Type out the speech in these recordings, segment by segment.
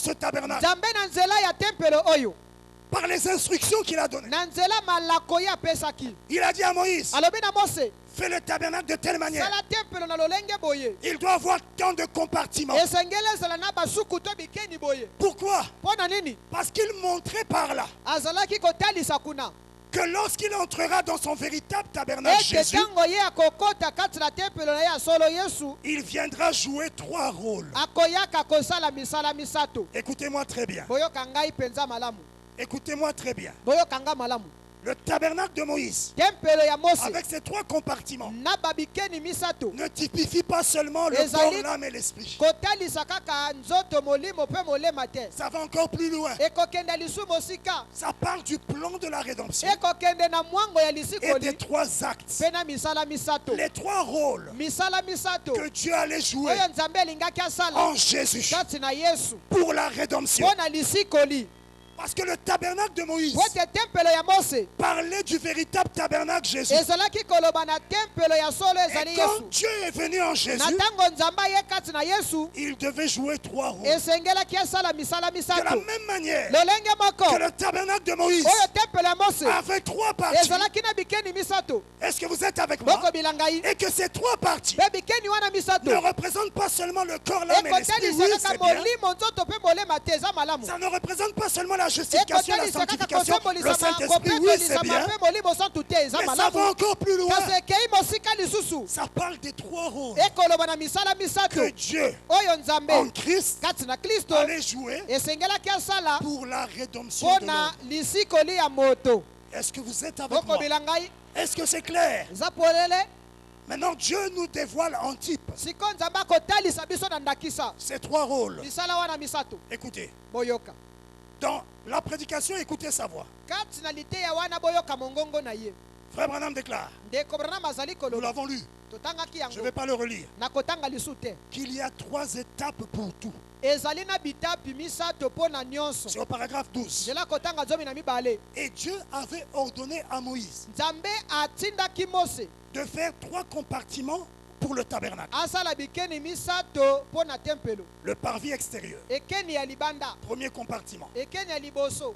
ce tabernacle, Nzambe na nzela ya tempelo oyo. par les instructions qu'il a données, Na nzela malako ya pesaki. il a dit à Moïse, Alobi na Mose. fais le tabernacle de telle manière. Sala tempelo na lolenge boye. Il doit avoir tant de compartiments. Esengele zala na basuku to bikeni boye. Pourquoi? Pona nini? Parce qu'il montrait par là Azalaki kotalisa kuna. que lorsqu'il entrera dans son véritable tabernacle, Eke Jésus, tango ye akokota kati na tempelo na ye ya solo Yesu. il viendra jouer 3 rôles. Akoyaka kosala misala misato. Écoutez-moi très bien. Boyoka ngai penza malamu. Écoutez-moi très bien. Boyoka nga malamu. Le tabernacle de Moïse, Tempelo ya Mose. avec ses 3 compartiments, Na babikeni misato. ne typifie pas seulement le Ezali- corps, l'âme et l'esprit. Kotalisa kaka nzoto molimo pe molema te. Ça va encore plus loin. Ekokende lisu mosika. Ça parle du plan de la rédemption Ekokende na mwango ya et des lisikoli. 3 actes. Pe na misala misato. Les 3 rôles Misala misato. que Dieu allait jouer Oyo nzambe alingaki asala. en Jésus Kati na Yesu. pour la rédemption. Pona lisikoli. Parce que le tabernacle de Moïse Pote tempelo ya Mose. parlait du véritable tabernacle Jésus. Ezalaki koloba na tempelo ya solo Et ezali quand Yesu. Dieu est venu en Na Jésus, tango nzambe ye kati na Yesu. il devait jouer 3 rôles. Esengelaki asala misala De la misato. même manière Lolenge moko. que le tabernacle de Moïse Oyo tempelo ya Mose. avait 3 parties. Ezalaki na bikeni misato. Est-ce que vous êtes avec moi? Boko bilangai. Et que ces 3 parties Pe bikeni wana misato. ne représentent pas seulement le corps, l'âme et l'esprit. Ekotalisa Oui, kaka c'est bien. molimo nzoto pe molema te eza malamu. Ça ne représente pas seulement la justification, la Ekotalisa kaka sanctification, le kopembolisa Saint-Esprit. Oui, c'est bien. pe molimo santu te eza Mais ça malamu. va encore plus loin. Kasi ekei mosika lisusu. Ça parle des 3 rôles Ekoloba na misala misato. que Dieu, Oyo en nzambe Christ, kati na Kristo allait jouer esengelaki asala pour la rédemption de mpona l'homme. lisikoli ya moto. Est-ce que vous êtes avec moi? Boko bilangai. Est-ce que c'est clair? Eza polele. Maintenant, Dieu nous dévoile en type Siko nzambe akotalisa biso na ndakisa. ces 3 rôles. Misala wana misato. Écoutez, Boyoka. dans la prédication, écoutez sa voix. Kati na liteya wana boyoka mongongo na ye. Frère Branham déclare, Ndeko Branham azali nous koloba. l'avons lu, Totangaki je ne yango. vais pas le relire, Nakotanga lisu te. qu'il y a 3 étapes pour tout. Ezali na bitapi misato mpona nyonso. C'est au paragraphe 12. Nzela kotanga zomi na mibale. Et Dieu avait ordonné à Moïse Nzambe atindaki Mose. de faire 3 compartiments pour le tabernacle. Asala bikeni misato mpona tempelo. Le parvis extérieur, Ekeni ya libanda. premier compartiment. Ekeni ya liboso.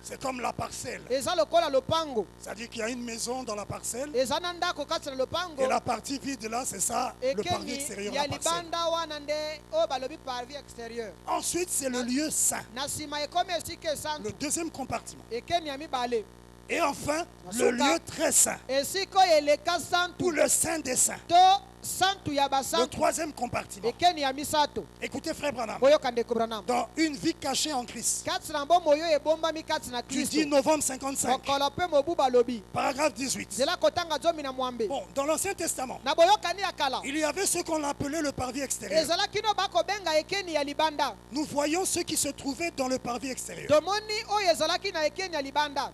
C'est comme la parcelle. Eza lokola lopango. C'est-à-dire qu'il y a une maison dans la parcelle Eza na ndako kati na lopango. et la partie vide là, c'est ça, le parvis Ekeni extérieur, ya la parcelle. libanda wana nde oyo balobi parvis extérieur. Ensuite, c'est le lieu saint, Na nsima ekomi esika esantu. le deuxième compartiment. Ekeni ya mibale. Et enfin, Masuka. le lieu très saint, Esika oyo eleka ou santu. le saint des saints, To santu ya le basantu. troisième compartiment. Ekeni ya misato. Écoutez, frère Branham, Boyoka ndeko Branham. dans Une vie cachée en Christ, Kati na mbongo oyo ebombami kati na du Kristo. 10 novembre 55, Mokolo mpe mobu balobi. paragraphe 18. Nzela kotanga zomi na mwambe. Bon, dans l'Ancien Testament, Na boyokani ya kala. il y avait ce qu'on appelait le parvis extérieur. Ezalaki no bakobenga ekeni ya libanda. Nous voyons ce qui se trouvait dans le parvis extérieur. Tomoni oyo ezalaki na ekeni ya libanda.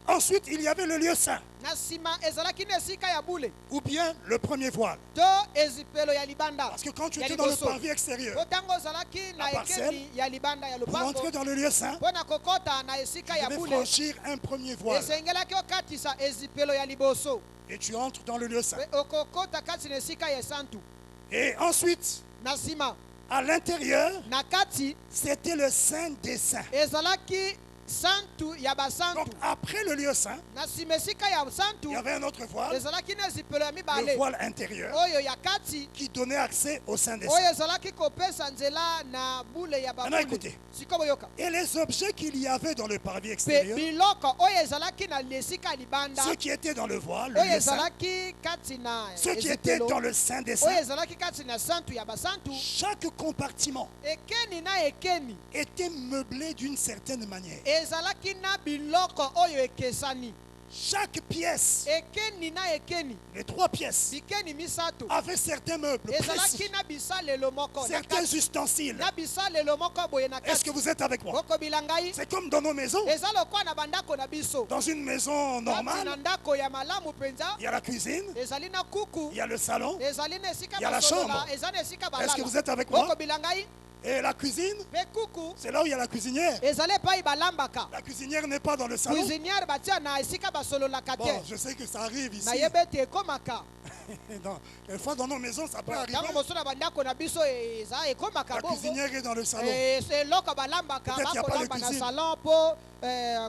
Ensuite, il y avait le lieu saint, Na nsima ezalaki na esika ya bule. ou bien le premier voile. To ezipelo ya libanda. Parce que quand tu Ya étais dans le liboso. parvis extérieur, Kotango ezalaki na La parcelle, ekeni ya libanda ya pour lopango. entrer dans le lieu saint, Mpona kokota na esika tu ya devais bule. franchir un premier voile. Esengelaki okatisa ezipelo ya liboso. Et tu entres dans le lieu saint. Okokota kati na esika ya esantu. Et ensuite, Na nsima à l'intérieur, na kati c'était le saint des saints. ezalaki santu ya Donc basantu. après le lieu saint, Na nsima esika ya santu il y avait un autre voile, ezalaki na ezipelo ya le mibale. voile intérieur, Oyo ya kati qui donnait accès au saint des oyo saints. ezalaki kopesa nzela na bule ya Maintenant babule. écoutez. Siko boyoka. Et les objets qu'il y avait dans le parvis Pe extérieur, biloko oyo ezalaki na esika ya libanda. ceux qui étaient dans le voile, le Oyo lieu saint, ezalaki kati na ceux qui étaient ezipelo. dans le saint des Oyo saints, ezalaki kati na santu ya basantu. chaque compartiment Ekeni na ekeni était meublé d'une certaine manière. ezalaki na biloko oyo ekesani. Chaque pièce, Ekeni na ekeni les 3 pièces, bikeni misato avait certains meubles ezalaki précis, na bisalelo moko na certains kati. ustensiles. Na bisalelo moko boye na Est-ce kati. que vous êtes avec moi? Boko bilangai C'est comme dans nos maisons. eza lokwa na bandako na biso. Dans une maison Kati na normale, ndako ya malamu penza il y a la cuisine, ezali na kuku il y a le salon ezali na esika Il y a la basolola chambre. eza na esika Est-ce que vous balala. êtes avec moi? Boko bilangai et la cuisine, pe kuku c'est là où il y a la cuisinière. ezali epai balambaka. La cuisinière n'est pas dans le salon. Cuisinière batia na esika basololaka Bon, te. je sais que ça arrive ici. Nayebe ete ekomaka. Quelquefois dans nos maisons, ça peut arriver. ntango mosusu na bandako na biso eza ekomaka La bongo cuisinière est dans le salon. eloko balambaka Peut-être qu'il y a pas de bakolamba na cuisine. salon mpo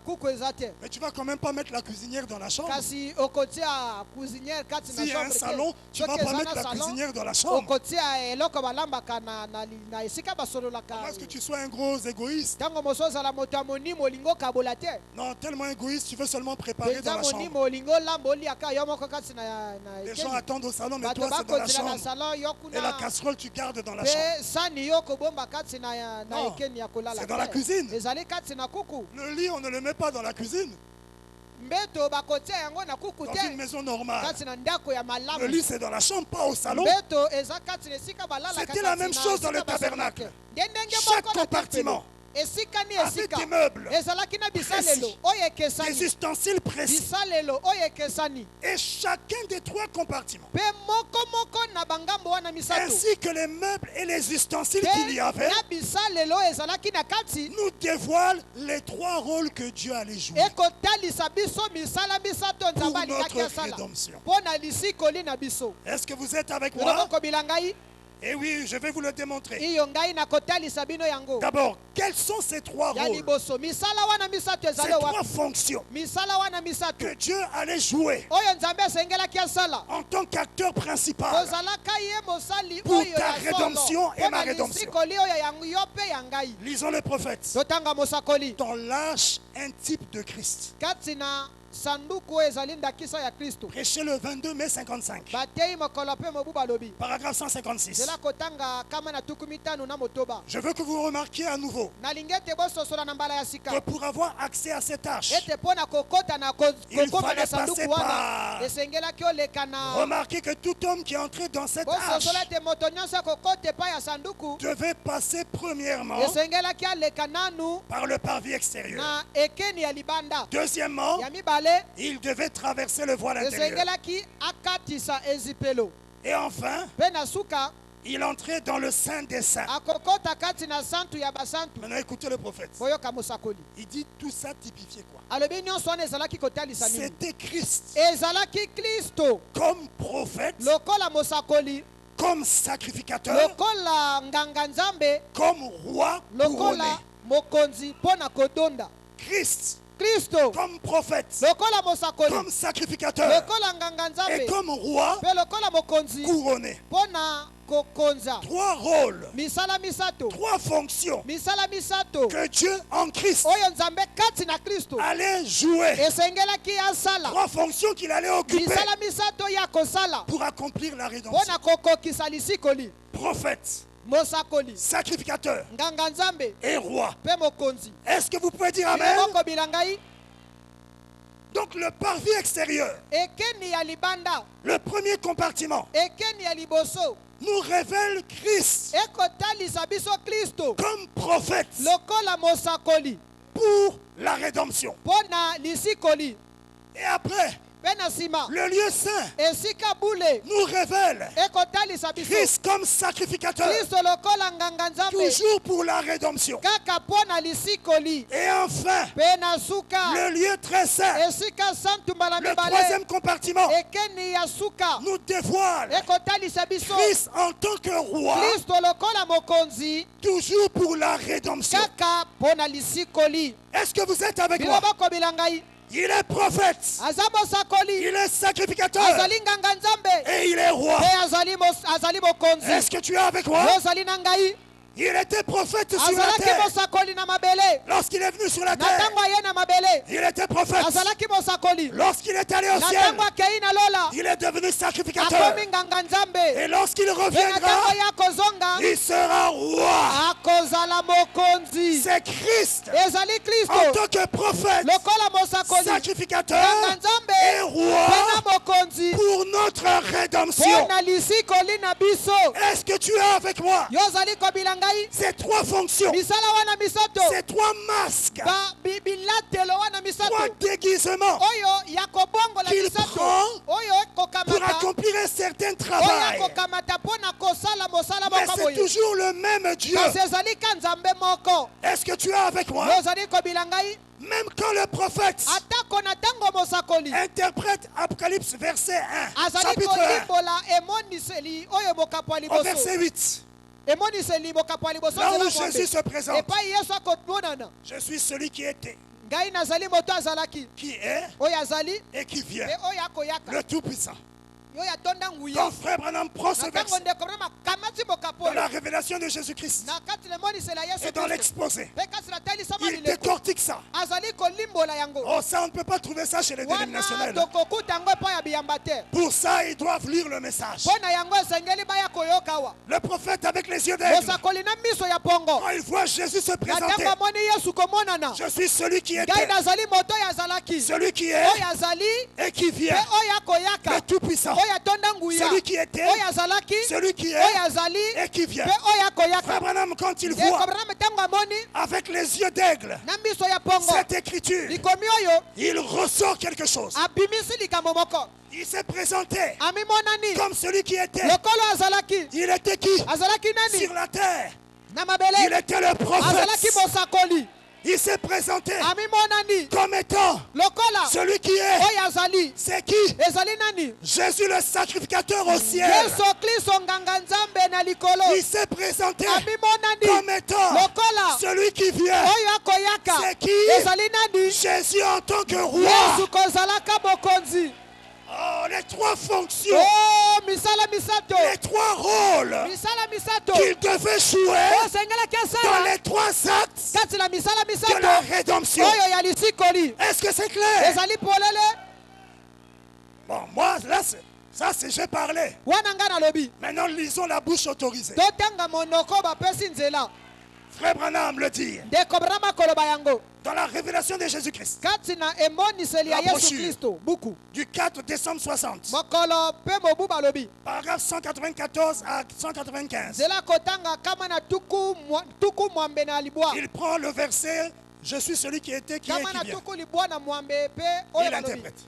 kuku eza te Mais tu vas quand même pas mettre la cuisinière dans la chambre. kasi okotia cuisinière kati na S'il y a un chambre te. salon, tu Soki vas pas eza mettre na la salon, cuisinière dans la chambre. okotia eloko balambaka na esika basololaka Parce que tu sois un gros égoïste. ntango mosu ozala moto ya monimo olingi okabola te Non, tellement égoïste, tu veux seulement préparer dans penza la chambre. monimo olingi olamba oliaka yo moko kati na Les gens ekeni attendent au salon, mais bato toi c'est dans la bakozela na chambre. salon yo Et la kuna casserole, tu gardes dans la chambre. mpe sani yo kobomba kati na Non, ekeni ya kolala c'est dans la cuisine. ezali kati na kuku Le lit, on ne le met pas dans la cuisine. mbeto bakotia yango na kuku Dans te une maison normale. kati na ndako ya Le malamu lit, c'est dans la chambre, pas au salon. mbeto eza kati na esika balalaka C'était la kati même na chose dans esika le tabernacle. basalaka. Nde ndenge Chaque moko na compartiment tempelo esika ni avec esika des meubles, ezalaki na bisalelo précis. oyo des ekesani ustensiles précis. bisalelo oyo ekesani Et chacun des trois compartiments, mpe moko na bangambo wana misato ainsi que les meubles et les ustensiles qu'il y mpe avait, na bisalelo ezalaki na kati nous dévoilent les trois rôles que Dieu allait jouer ekotalisa biso misala misato pour nzambe alingaki notre asala rédemption. mpo na lisikoli na biso Est-ce que vous êtes avec eloko moi? kobila ngai Eh oui, je vais vous le démontrer. iyo ngai nakotalisa bino yango D'abord, quels sont ces trois ya rôles, liboso misala wana misato ces ezali trois wapi fonctions misala wana misato que Dieu allait jouer oyo nzambe asengelaki asala en tant qu'acteur principal kozalaka ye mosali pour oyo ta ya rédemption et mpo ma na rédemption. lisikoli oyo yango yo mpe ya ngai Lisons le prophète. totanga mosakoli Dans l'âge un type de Christ. kati na sanduku oyo ezali ndakisa ya kristo Prêché le 22 mai 55. batei mokolo mpe mobu balobi Paragraphe 156. nzela kotanga kama na tuku mitano na motoba Je veux que vous remarquiez à nouveau nalingi ete bososola na mbala ya que sika pour avoir accès à ces tâches, ete mpo na kokota na Il kokoma fallait na sanduku passer wana par- esengelaki oleka na remarquez que tout homme qui est entré dans cette tâche bososola ete moto nyonso akokota epai ya sanduku devait passer premièrement esengelaki aleka nanu par le parvis extérieur. na ekeni ya libanda Deuxièmement, ya mibale il devait traverser le voile intérieur. esengelaki akatisa ezipelo Et enfin, mpe na suka il entrait dans le Saint des Saints. akokota kati na santu ya basantu Maintenant, écoutez le prophète. boyoka mosakoli Il dit tout ça typifiait quoi? alobi nyonso wana ezalaki kotalisa nini C'était Christ ezalaki kristo comme prophète, lokola mosakoli comme sacrificateur, lokola nganga nzambe comme roi couronné. lokola mokonzi mpo na kodonda Christ kristo comme prophète, lokola mosakoli comme sacrificateur lokola nganga et nzambe comme roi mpe lokola mokonzi couronné. mpo na kokonza Trois rôles, misala misato trois fonctions misala misato que Dieu en Christ oyo nzambe kati na kristo allait jouer. esengelaki asala Trois fonctions qu'il allait occuper misala misato ya kosala pour accomplir la mpo rédemption. na kokokisa lisikoli Prophète, mosakoli sacrificateur nganga nzambe et roi. mpe mokonzi Est-ce que vous pouvez dire Amen? okobila ngai Donc le parvis extérieur, ekeni ya libanda le premier compartiment, ekeni ya liboso nous révèle Christ ekotalisa biso kristo comme prophète lokola mosakoli pour la rédemption. mpo na lisikoli Et après, mpe na nsima le lieu saint esika bule nous révèle ekotalisa biso Christ comme sacrificateur, kristo lokola nganga nzambe toujours pour la rédemption. kaka mpo na lisikoli Et enfin, mpe na suka le lieu très saint, esika santu mbala le mibale troisième compartiment, ekeni ya suka nous dévoile ekotalisa biso Christ en tant que roi, kristo lokola mokonzi toujours pour la rédemption. kaka mpo na lisikoli Est-ce que vous êtes avec bino moi? bokobila ngai Il est prophète, aza mosakoli il est sacrificateur azali nganga nzambe et il est roi. mpe azali mokonzi Est-ce que tu es avec moi? yo ozali na ngai Il était prophète sur la azalaki terre. mosakoli na mabele Lorsqu'il est venu sur la na terre, ntango aye na mabele il était prophète. azalaki mosakoli Lorsqu'il est allé au na ciel, ntango akei na lola il est devenu sacrificateur. akomi nganga nzambe Et lorsqu'il mpe na reviendra, ntango ye akozonga il sera roi. akozala mokonzi C'est Christ ezali en kristo tant que prophète, lokola mosakoli sacrificateur nganga nzambe et roi mpe na mokonzi pour notre mpo rédemption. na lisikoli na biso Est-ce que tu es avec moi? yo ozali kobila ngai Ces trois fonctions, misala wana misato ces trois masques, bilatelo wana misato trois déguisements oyo ya kobongola qu'il misato prend oyo pour ekokamata accomplir un certain oyo travail. ekokamata mpo na kosala mosala Mais moko c'est boye toujours le même Dieu kasi ezali tika nzambe moko. Est-ce que tu es avec moi? Ozali kobila ngai. Même quand le prophète Atako na tango mosakoli. interprète Apocalypse verset 1, Azali chapitre 1, kolimbola emoniseli oyo bokapwa au liboso. verset 8, Emoniseli bokapwa liboso. là où nzela Jésus mwambe. se présente. Epai Yesu akomonana. Je suis celui qui était, Ngai nazali moto azalaki. qui est Oyo azali et qui vient, e oyo akoyaka. le Tout-Puissant. Oyo atonda nguya. Quand frère Branham prend ce Na tango verset ndeko brama kamati dans bokapolo. la révélation de Jésus-Christ Na kati le monisela Yesu et dans Kristo. l'exposé, Pe kasi na tali sama il lileko. décortique ça. Azali kolimbola yango. Oh, ça, on ne peut pas trouver ça chez les Wana dénominationnels. tokokuta yango epai ya biyamba te. Pour ça, ils doivent lire le message. Mpo na yango esengeli baya koyoka wa. Le prophète avec les yeux d'aigle, Mosakoli na miso ya pongo. quand il voit Jésus se Na présenter, tango amoni Yesu komonana. je suis celui qui était, Ngai nazali moto ya azalaki. celui qui est Oyo azali et qui pe vient, oyo akoyaka. le Tout-Puissant, Oyo atonda nguya. celui qui était, Oyo azalaki. celui qui Oyo est azali et qui vient. pe oyo akoyaka. Frère Branham, quand il Ndeko voit Branham tango amoni avec les yeux d'aigle na miso ya pongo. cette écriture, Likomi oyo il ressort quelque chose. abimisi likambo moko. Il s'est présenté Amimonani comme celui qui était. lokolo azalaki. Il était qui? Azalaki nani? Sur la terre. Na Il mabele. était le Azalaki prophète. mosakoli. Il s'est présenté Amimonani comme étant lokola celui qui est. oyo azali. C'est qui? Ezali nani? Jésus le sacrificateur au ciel. Yesu Kristo nganga nzambe na likolo. Il s'est présenté Amimonani comme étant lokola celui qui vient. oyo akoyaka. C'est qui? Ezali nani? Jésus en tant que roi. Yesu kozalaka mokonzi. Oh, les trois fonctions, Oh, misala misato. les trois rôles Misala misato. qu'il devait jouer Osengelaki dans asala. les trois actes Kati na misala de la misato. rédemption. Oyo ya lisikoli. Est-ce que c'est clair? Ezali polele. Bon, moi, là, ça, c'est j'ai parlé. Wana nga nalobi. Maintenant, lisons la bouche autorisée. Totanga monoko bapesi nzela. Frère Branham le dit Ndeko Branham koloba yango. dans la révélation de Jésus-Christ Kati na emoniseli ya La Yesu brochure. Kristo. Buku. du 4 décembre 60, Mokolo pe mobu balobi. paragraphe 194 à 195. Nzela kotanga kama na tuku mwambe na libwa. Il prend le verset Je suis celui qui était, qui est, Kama qui na vient. tuku libwa na mwambe pe oyo Il balobi. interprète.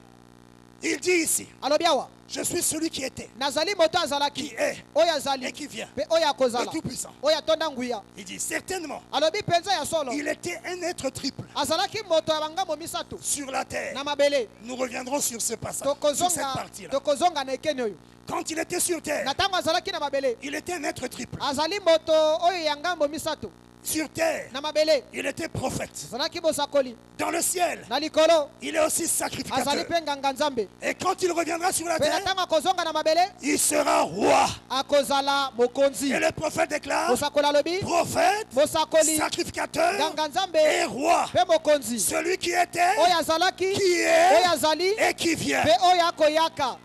Il dit ici Alobi awa. Je suis celui qui était, Nazali moto qui azalaki. est Oyo et azali. qui vient. Pe oyo Le akozala. Tout-Puissant. Oyo atonda nguya. Il dit certainement, Alobi penza ya solo. il était un être triple Azalaki moto ya bangambo misato. sur la terre. Na mabele. Nous reviendrons sur ce passage, sur cette partie-là. Tokozonga na ekeni oyo. Quand il était sur terre, Na tango azalaki na mabele. il était un être triple. Azali moto oyo ya ngambo misato. Sur terre, Na mabele. il était prophète. Azalaki bosakoli. Dans le ciel, Na likolo. il est aussi Azali sacrificateur. pe nganga nzambe. Et quand il reviendra sur la Pe na terre, tango akozonga na mabele. il sera roi. Akozala mokonzi. Et le prophète déclare Bosakola lobi. prophète, Bosakoli. sacrificateur Nganga nzambe. et roi. Pe mokonzi. Celui qui était, Oyo azalaki. qui Oyo est azali. et qui vient. Pe oyo akoyaka.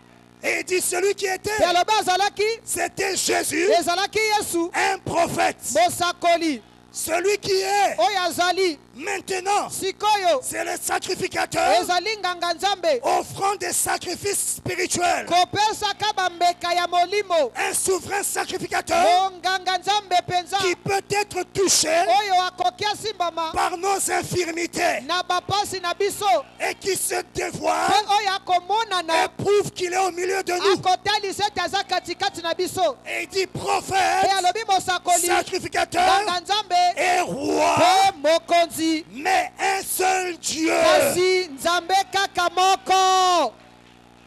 Et il dit celui qui était, Pe alobi azalaki. c'était Jésus, Ezalaki Yesu. un prophète. Bosakoli. Celui qui est Oyo azali. maintenant, Sikoyo. c'est le sacrificateur, Ezali nganga nzambe. offrant des sacrifices spirituels. Kopesaka bambeka ya molimo. Un souverain sacrificateur Nganga nzambe penza. qui peut être touché Oyo akoki asimbama. par nos infirmités Na bapasi na biso. et qui se Pe dévoile oyo et akomonana. prouve qu'il est au milieu de nous. Akotalisa ete aza katikati na biso. Et il dit Pe prophète, alobi mosakoli. sacrificateur Nganga nzambe. et roi, Pe mokonzi. mais un seul Dieu. Kasi nzambe kaka moko.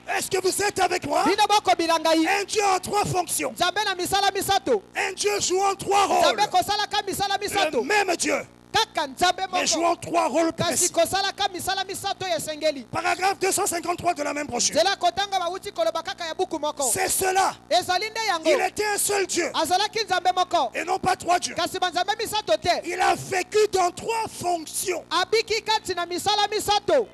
Est-ce que vous êtes avec moi? Bino boko bilangai. Un Dieu en trois fonctions. Nzambe na misala misato. Un Dieu jouant trois rôles. Nzambe kosalaka misala Le misato. même Dieu, Kaka nzambe mais moko. jouant trois rôles Kasi précis. kosalaka misala misato ya esengeli. Paragraphe 253 de la même brochure. Nzela kotanga bauti koloba kaka ya buku moko. C'est cela. Ezali nde yango. Il était un seul Dieu Azalaki nzambe moko. et non pas trois dieux. Kasi banzambe misato te. Il a vécu dans trois fonctions. Abiki kati na misala misato.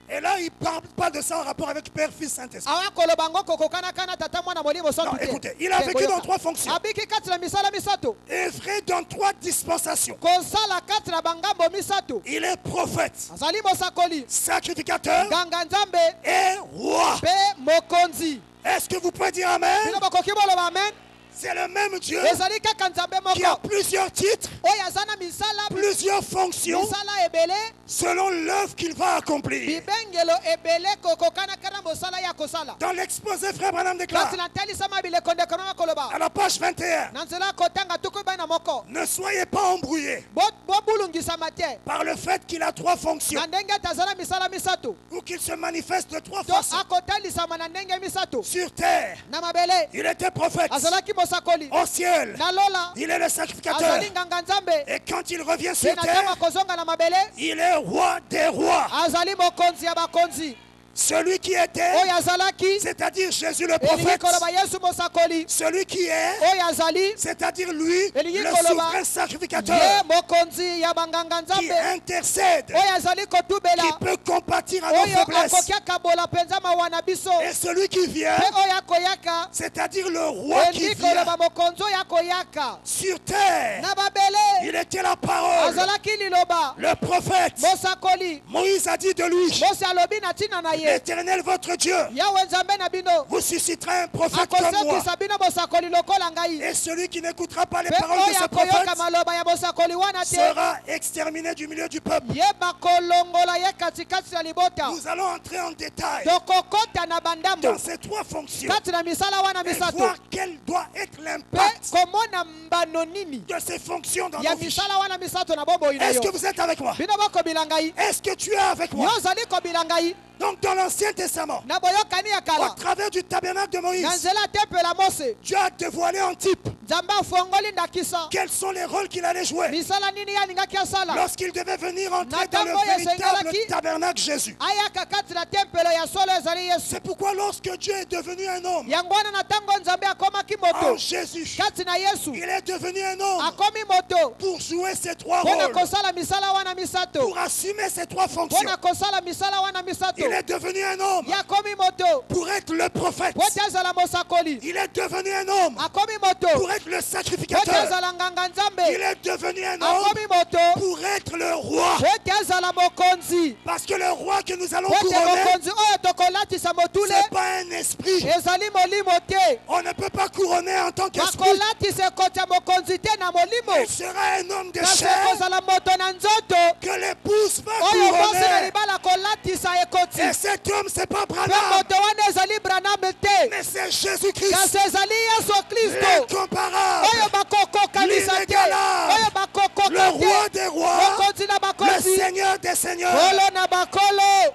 Et là, il ne parle pas de ça en rapport avec Père, Fils, Saint-Esprit. Awa koloba ngo kokokana kana tata mwana molimo so Non, tute. écoutez, il a vécu dans trois fonctions. Abiki kati na misala misato. Œuvré dans trois dispensations. Kosala kati na bangambo misato. Il est prophète, Azali mosakoli. sacrificateur Nganga nzambe et roi. pe mokonzi. Est-ce que vous pouvez dire Amen? Bino bakoki boloba amen. C'est le même Dieu ezali kaka nzambe qui a moko plusieurs titres, oyo aza na misala plusieurs fonctions, misala ebele selon l'œuvre qu'il va accomplir. bibengelo ebele kokokanakana mosala ya kosala Dans l'exposé, frère Branham déclare, kasi natalisama bileko ndeko na makoloba à la page 21, na nzela kotanga tuku bai na moko ne soyez pas embrouillés bobulungisama te par le fait qu'il a trois fonctions na ndenge ete azala misala misato ou qu'il se manifeste de trois to façons. akotalisama na ndenge misato Sur terre, na mabele il était prophète. azalaki mosakoli Au ciel, na lola il est le sacrificateur. azali nganga nzambe Et quand il revient mpe sur na ntango terre, akozonga na mabele il est roi des rois. azali mokonzi ya bakonzi Celui qui était, oyo azalaki c'est-à-dire Jésus le elingi prophète. koloba yesu mosakoli Celui qui est, oyo azali c'est-à-dire lui, elingi le koloba souverain ye sacrificateur, mokonzi ya banganga qui nzambe intercède, oyo azali kotubela qui peut compatir à nos oyo faiblesses. akoki akabola mpenza mawa na biso Et celui qui vient, mpe oyo akoyaka c'est-à-dire le roi qui elingi vient koloba mokonzi oyo akoyaka sur terre. na babele Il était la parole, azalaki liloba le prophète. mosakoli Moïse a dit de lui, mosi alobi na ntina na ye l'Éternel votre Dieu yawe nzambe na bino vous suscitera un prophète comme moi. akosekisa bino mosakoli lokola ngai Et celui qui n'écoutera pas les mpe paroles de oyo ce akoyoka prophète maloba ya mosakoli wana te sera exterminé du milieu du peuple. ye bakolongola ye katikati ya libota Nous allons entrer en détail tokokota na bandambo dans ces trois fonctions kati na misala wana et misato voir quel doit être mpe l'impact komona mbano nini de ces fonctions dans ya nos vies. misala wana misato na bomoi na Est-ce yo que vous êtes avec moi? bino bokobila ngai Est-ce que tu es avec yo moi? ozali kobila ngai Donc dans l'Ancien Testament, na boyokani ya au kala travers du tabernacle de na Moïse, nzela ya tempelo ya mose Dieu a dévoilé en type nzambe afongoli ndakisa quels sont les rôles qu'il allait jouer misala nini ye alingaki asala lorsqu'il devait venir entrer dans le Natango ya véritable sengelaki. tabernacle Jésus. ayaka kati na tempelo ya solo ezali yesu C'est pourquoi lorsque Dieu est devenu un homme yango wana na ntango nzambe akomaki en moto Jésus, kati na yesu il est devenu un homme akomi moto pour jouer ces trois mpo na rôles, kosala misala wana misato pour assumer ces trois mpo fonctions. na kosala misala wana misato Il est devenu un homme ye akomi moto pour être le prophète. po ete azala mosakoli Il est devenu un homme akomi moto pour être le po ete sacrificateur. azala nganga Il nzambe est devenu un homme akomi moto pour être le roi. po ete azala mokonzi Parce que le roi que nous allons po ete couronner, mokonzi oyo tokolatisa motule ce n'est pas un esprit. ezali molimo te On ne peut pas couronner en tant qu'esprit. bakolatisa ekoti ya mokonzi te na molimo Il sera un homme de kasi chair ekozala moto na nzoto que l'épouse va oyo bosi na couronner. libala kolatisa ekoti Et cet homme, c'est pas mpe Branham, moto wana ezali branam te mais c'est Jésus-Christ, kasi ezali yesu kristo l'incomparable, oyo bakokokanisa te l'inégalable, oyo le bakokoka roi te des rois, mokonzi na le bakonzi Seigneur des seigneurs. kolo na bakolo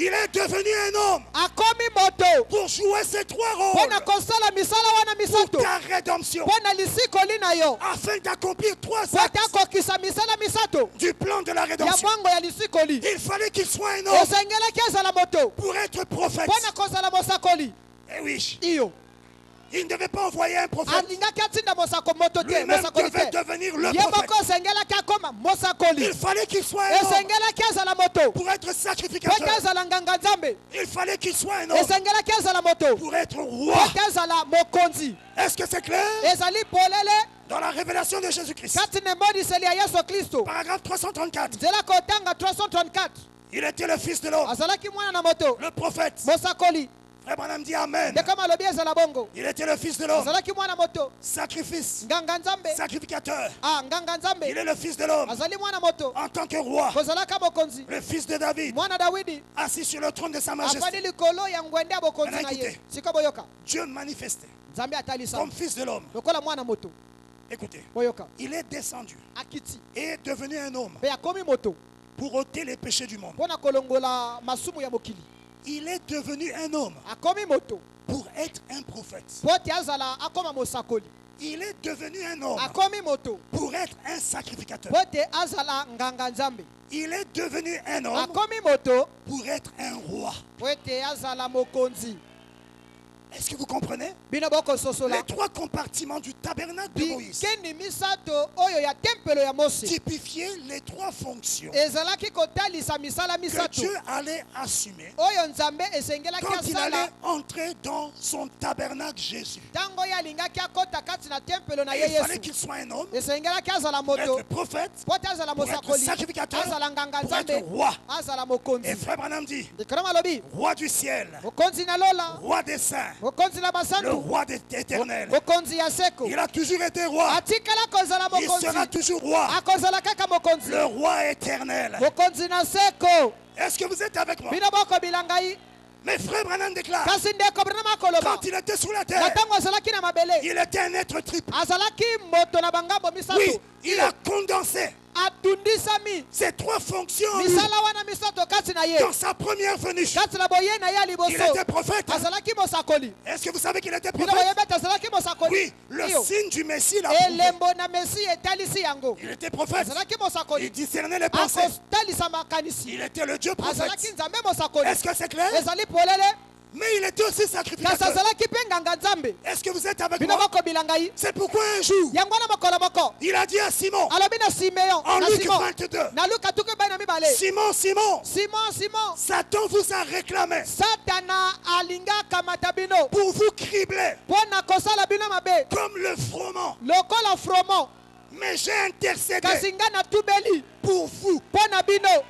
Il est devenu un homme akomi moto pour jouer ces trois mpo na rôles kosala misala wana pour misato ta rédemption, mpo na lisikoli na yo afin d'accomplir trois po ete actes akokisa misala misato du plan de la ya rédemption. mwango ya lisikoli Il fallait qu'il soit un homme esengelaki azala moto pour être prophète. mpo na kozala mosakoli Eh oui, iyo il ne devait pas envoyer un prophète. alingaki atinda mosako moto te Lui-même mosakoli devait te devenir le ye prophète. moko esengelaki akoma mosakoli Il fallait qu'il soit un homme esengelaki azala moto pour être po ete sacrificateur. azala nganga nzambe Il fallait qu'il soit un homme esengelaki azala moto pour être po roi. ete azala mokonzi Est-ce que c'est clair? ezali polele Dans la révélation de Jésus-Christ, kati na emoniseli ya yesu kristo paragraphe 334, nzela kotanga 334 il était le fils de l'homme, azalaki mwana na moto le prophète. mosakoli Frère Branham dit Amen. nde kama alobi ezala bongo Il était le fils de l'homme, azalaki mwana moto sacrifice, nganga nzambe sacrificateur. nganga Il nzambe est le fils de l'homme azali mwana moto en tant que roi, kozalaka mokonzi le fils de David, mwana dawidi assis sur le trône de sa afandi majesté. likolo ya ngwende ya bokonzi na ye Écoutez. siko boyoka Dieu manifesté nzambe atalisa comme fils de l'homme. lokola mwana moto Écoutez, boyoka il est descendu akiti et est devenu un homme mpe akomi moto pour ôter les péchés du monde. mpo na kolongola masumu ya mokili Il est devenu un homme akomi moto pour être un prophète. mpo ete azala akoma mosakoli Il est devenu un homme akomi moto pour être un sacrificateur. mpo ete azala nganga nzambe Il est devenu un homme akomi moto pour être un roi. mpo ete azala mokonzi Est-ce que vous comprenez? bino bokososola Les trois compartiments du tabernacle de Moïse bikeni misato oyo ya tempelo ya mose typifiaient les trois fonctions ezalaki kotalisa misala que misato Dieu allait assumer oyo nzambe esengelaki quand il allait asala entrer dans son tabernacle Jésus. ntango oyo alingaki akota kati na tempelo na Et ye il fallait yesu qu'il soit un homme esengelaki azala pour moto être prophète, po ete azala pour être mosakoli sacrificateur, azala nganga pour être nzambe roi. azala Et mokonzi frère Branham dit, ndikana malobi roi du ciel, mokonzi na lola roi des saints, mokonzi na le basantu roi éternel. mokonzi ya seko Il a toujours été roi. atikala kozala Il sera mokonzi toujours roi. akozala kaka mokonzi Le roi éternel. mokonzi na seko. Est-ce que vous êtes avec moi? bino bokobila ngai Mes frères Branham déclarent, kasi ndeko Branham akoloba quand il était sur la na terre, ntango azalaki na mabele il était un être triple. azalaki moto na bangambo Oui, misato il a condensé atundisami ces trois fonctions en lui. misala wana misato kati na ye Dans sa première venue. kati na boye na ye ya Il liboso était prophète. azalaki mosakoli Est-ce que vous savez qu'il était bino prophète? boyebi ete azalaki mosakoli Oui, le Iyo. signe du Messie l'a prouvé. elembo na mesi etalisi yango Il était prophète. azalaki Il mosakoli discernait les pensées. akotalisa makanisi Il était le Dieu azalaki prophète. nzambe mosakoli Est-ce que c'est clair? ezali polele Mais il était aussi kasi sacrificateur. azalaki mpe nganga nzambe Est-ce que vous êtes avec bino moi? bokobila ngai C'est pourquoi un jour, yango wana mokolo moko il a dit à Simon, alobi na simeon en na Luc simon 22, na luka tuku bai na mibale Simon, Simon, simon Satan vous a réclamé satana alinga akamata bino pour vous cribler mpo na kosala bino mabe comme le froment. lokola fromo Mais j'ai intercédé kasi ngai natubeli pour vous. mpo na bino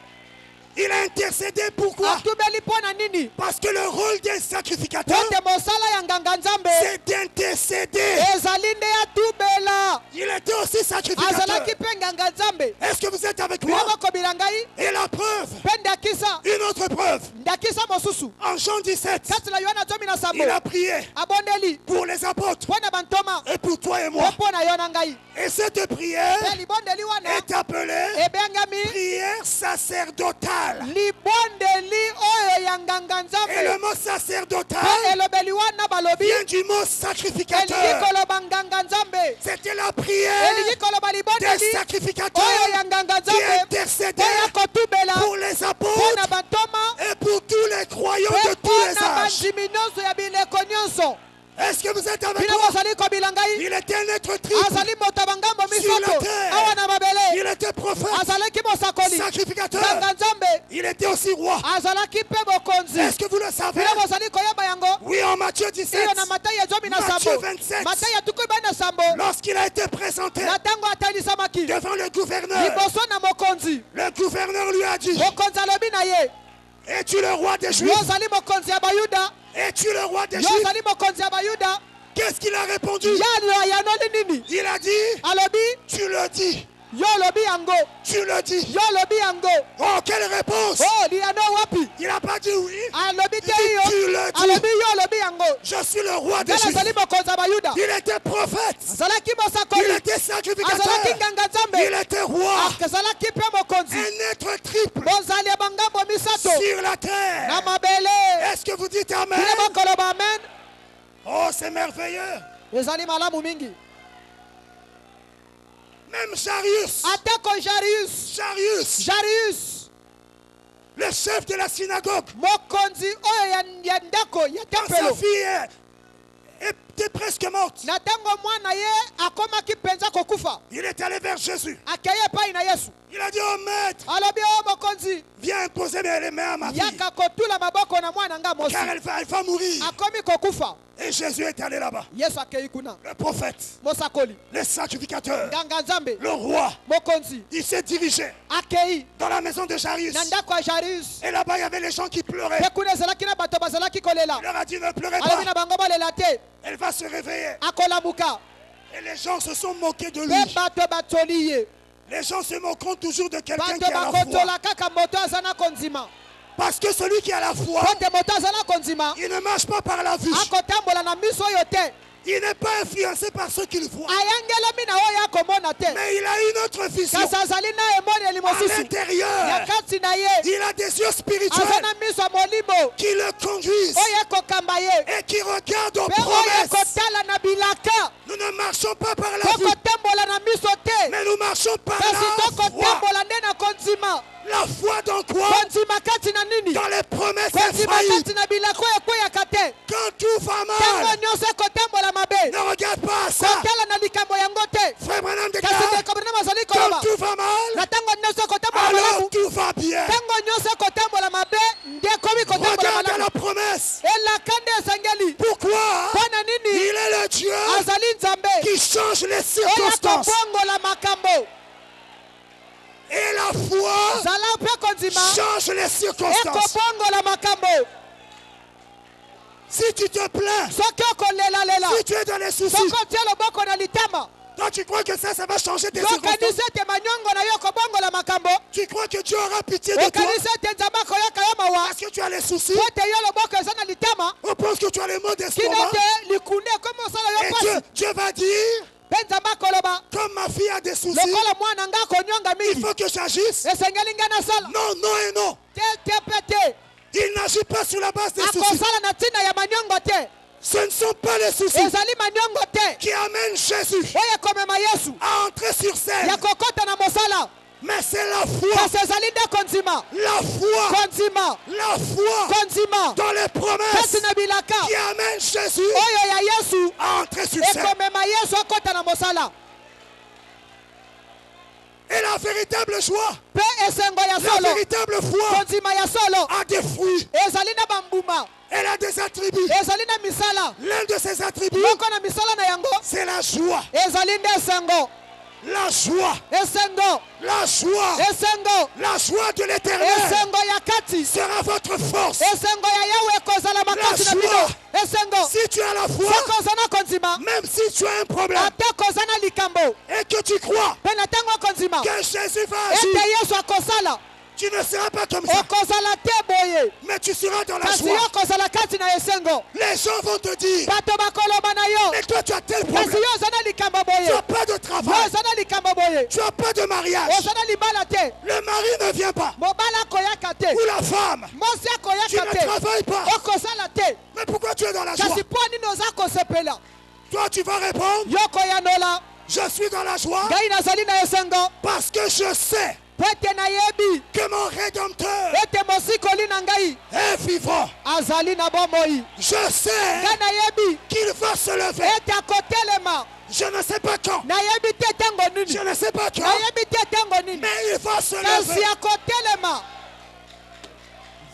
Il a intercédé pourquoi? atubeli mpo na nini Parce que le rôle d'un po sacrificateur, ete mosala ya nganga nzambe c'est d'intercéder. ezali nde atubela Il était aussi sacrificateur. azalaki mpe nganga nzambe Est-ce que vous êtes avec bino moi? bokobila ngai Et la preuve, mpe ndakisa une autre preuve, ndakisa mosusu en Jean 17, kati na yohana 17 il a prié abondeli pour les apôtres mpo na bantoma et pour toi et mpe moi. mpo na yo na ngai Et cette prière mpe libondeli wana est appelée ebengami prière sacerdotale. libondeli oyo ya nganga Et nzambe le mot mpe sacerdotal elobeli wana balobi vient du mot elingi sacrificateur. koloba nganga nzambe C'était la prière elingi koloba des libondeli oyo sacrificateurs ya nganga qui nzambe intercédaient oyo kotubela pour les mpo na apôtres bantoma et pour tous les croyants mpe de mpo tous les na âges. bandimi nyonso ya bileko nyonso Est-ce que vous êtes avec bino moi? bozali kobila ngai Il était un être triple. azali moto ya bangambo Sur la misato terre. awa na mabele Il était prophète, azalaki mosakoli sacrificateur. nganga nzambe Il était aussi roi. azalaki mpe mokonzi Est-ce que vous le savez? bino bozali koyeba yango Oui, en Matthieu 17, iyo na matayi ya 17 Matthieu 27, matayi ya tuku ibani na sambo lorsqu'il a été présenté na ntango atalisamaki devant le gouverneur, liboso na mokonzi le gouverneur lui a dit, mokonzi alobi na ye es-tu le roi des yo Juifs? ozali mokonzi ya bayuda Es-tu le roi des yo Juifs? ozali mokonzi ya bayuda Qu'est-ce qu'il a répondu? yanoli nini Il a dit, alobi tu le dis, yo olobi yango tu le dis. yo olobi yango Oh, quelle réponse! o liyano wapi Il n'a pas dit oui. alobi Il te dit, yo tu le dis. alobi yo olobi yango Je suis le roi des ngana Juifs. azali mokonzi ya bayuda Il était prophète. azalaki Il mosakoli était azalaki sacrificateur. nganga Il nzambe était roi. azalaki mpe mokonzi Un être triple bozali ya bangambo misato sur la terre. na mabele Est-ce que vous dites amen? bino bokoloba amen Oh, c'est merveilleux. ezali malamu mingi Même Jarius, atako jarius le chef de la synagogue, mokonzi oyo ya ndako ya quand sa tempelo fille était presque morte, na ntango mwana ye akomaki mpenza kokufa il est allé vers Jésus. akeye epai na yesu Il a dit, oh maître, alobi o mokonzi viens imposer les mains à ma fille, yaka kotula maboko na mwana nga mosi car elle va mourir. akomi kokufa Et Jésus est allé là-bas. yesu akei kuna Le prophète, mosakoli le sacrificateur, nganga nzambe le roi, mokonzi il s'est dirigé akei dans la maison de Jarius. na ndako ya jarius Et là-bas, il y avait les gens qui pleuraient. mpe kuna ezalaki na bato bazalaki kolela Il leur a dit, ne pleurez alobi pas. na bango balela te Elle va se réveiller. akolamuka Et les gens se sont moqués de mpe lui. bato batoli ye Les gens se moqueront toujours de quelqu'un qui bato a la foi. bakotola kaka moto aza na kondima Parce que celui qui a la foi, po te moto aza na kondima il ne marche pas par la vue. akotambola na miso oyo te Il n'est pas influencé par ceux qu'il voit. ayangelami na oyo akomona te Mais il a une autre vision. kasi azali na emoneli À mosusu ya l'intérieur, kati na ye il a des yeux aza spirituels na miso ya molimo qui le conduisent oyo ekokamba ye et qui regardent aux mpe oyo promesses. ekotala na bilaka Nous ne marchons pas par la vue, tokotambola na miso te mais nous marchons par kasi la foi. tokotambola nde na kondima La foi dans quoi? kondima kati na nini Dans les promesses kondima infaillibles. kati na bilaka oyo ekweyaka te Quand tout va ntango mal, nyonso ekotambola mabe ne regarde pas à ça. kotala na likambo yango te Frère Branham kasi déclare, ndeko brana bazali quand koloba tout va mal, na ntango nyonso ekotambola alors malamu tout va bien. ntango nyonso ekotambola mabe nde ekomi kotambola Regarde malamu la promesse. elaka nde esengeli Pourquoi? mpo na nini Il est le Dieu azali nzambe qui change les oyo circonstances. akobongola makambo Et la foi zala mpe kondima change les circonstances. ekobongola makambo Si tu te plains, soki okolelalela si tu es dans les soucis, soki otia loboko na litama toi tu crois que ça va changer tes circonstances. okanisa ete manyongo na yo kobongola makambo Tu crois que Dieu aura pitié de toi okanisa ete nzambe akoyoka yo mawa parce que tu as les soucis. po ete yo loboko eza na litama On pense que tu as les maux kino d'estomac. ete likunde ekomi osala yo Et pasi Dieu va dire, mpe nzambe akoloba comme ma fille a des soucis, lokola mwana nga akonyonga il mingi faut que j'agisse. esengeli ngai nasala Non, non et non. te pe te Il n'agit pas sur la base des soucis. akosala na ntina ya manyongo te Ce ne sont pas les soucis ezali manyongo te qui amènent Jésus oyo ekomema yesu à entrer sur scène. ya kokɔta na mosala Mais c'est la foi. kasi ezali nde kondima La foi. kondima La foi kondima dans les promesses kasi na bilaka qui amène Jésus oyo ya yesu à entrer sur scène. ekomema yesu akɔta na mosala Et la véritable joie, mpe esengo ya la solo véritable foi kondima ya solo a des fruits. ezali na bambuma Elle a des attributs. ezali na misala L'un de ses attributs, moko na misala na yango c'est la joie. ezali nde esengo La joie. esengo La joie. esengo La joie de l'éternel esengo ya kati sera votre force. esengo ya yawe ekozala makasi na bino esengo Si tu as la foi, soki oza na kondima même si tu as un problème ate koza na likambo et que tu crois mpe na ntango okondima que Jésus va agir, ete yesu akosala tu ne seras pas comme ça, okozala te boye mais tu seras dans la kasi yo joie. okozala kati na esengo Les gens vont te dire, bato bakoloba na yo mais toi tu as tel kasi problème, yo oza na likambo tu boye n'as pas de yo travail, oza na likambo boye tu n'as pas de mariage, oza na libala te le mari ne vient pas, mobala akoyaka te ou la femme, mosi tu akoyaka ne te travailles pas. okosala te Mais pourquoi tu es dans la joie? kasi mpo nini oza kosepela Toi tu vas répondre, yo koyanola je suis dans la joie ngai nazali na esengo parce que je sais po ete nayebi que mon Rédempteur ete mosikoli na ngai est vivant. azali na bomoi Je sais ngai nayebi qu'il va se lever. ete akotelema Je ne sais pas quand. nayebi te ntango Je nini ne sais pas quand. nayebi te ntango nini Mais il va se kasi lever. akotelema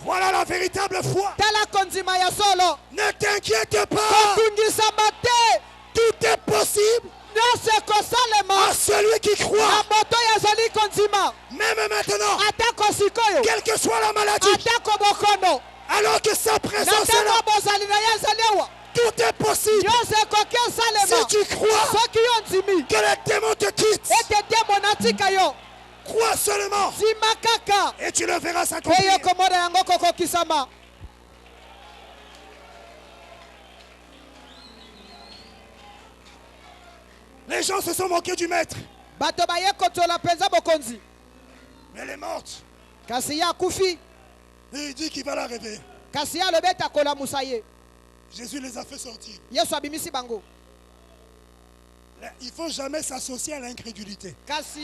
Voilà la véritable foi. tala kondima ya solo Ne t'inquiète pas. kotungisama te Tout est possible nyonso ekosalema à celui qui na croit. moto oyo azali kondima Même maintenant, atako sikoyo quelle que soit la maladie, atako bokono alors que sa na présence est là, ntango bozali na ye azali awa tout est possible. nyonso ekoki Si osalema tu crois soki yo ndimi que les démons te quittent, ete demo natika yo crois seulement ndima kaka et tu le verras mpe s'accomplir. yo komona yango kokokisama Les gens se sont moqués du maître, bato baye kotola mpenza bokonzi mais elle est morte. kasi ye akufi Et il dit qu'il va la réveiller. kasi ye alobi ete akolamusa ye Jésus les a fait sortir. yesu abimisi bango Il ne faut jamais s'associer à l'incrédulité. kasi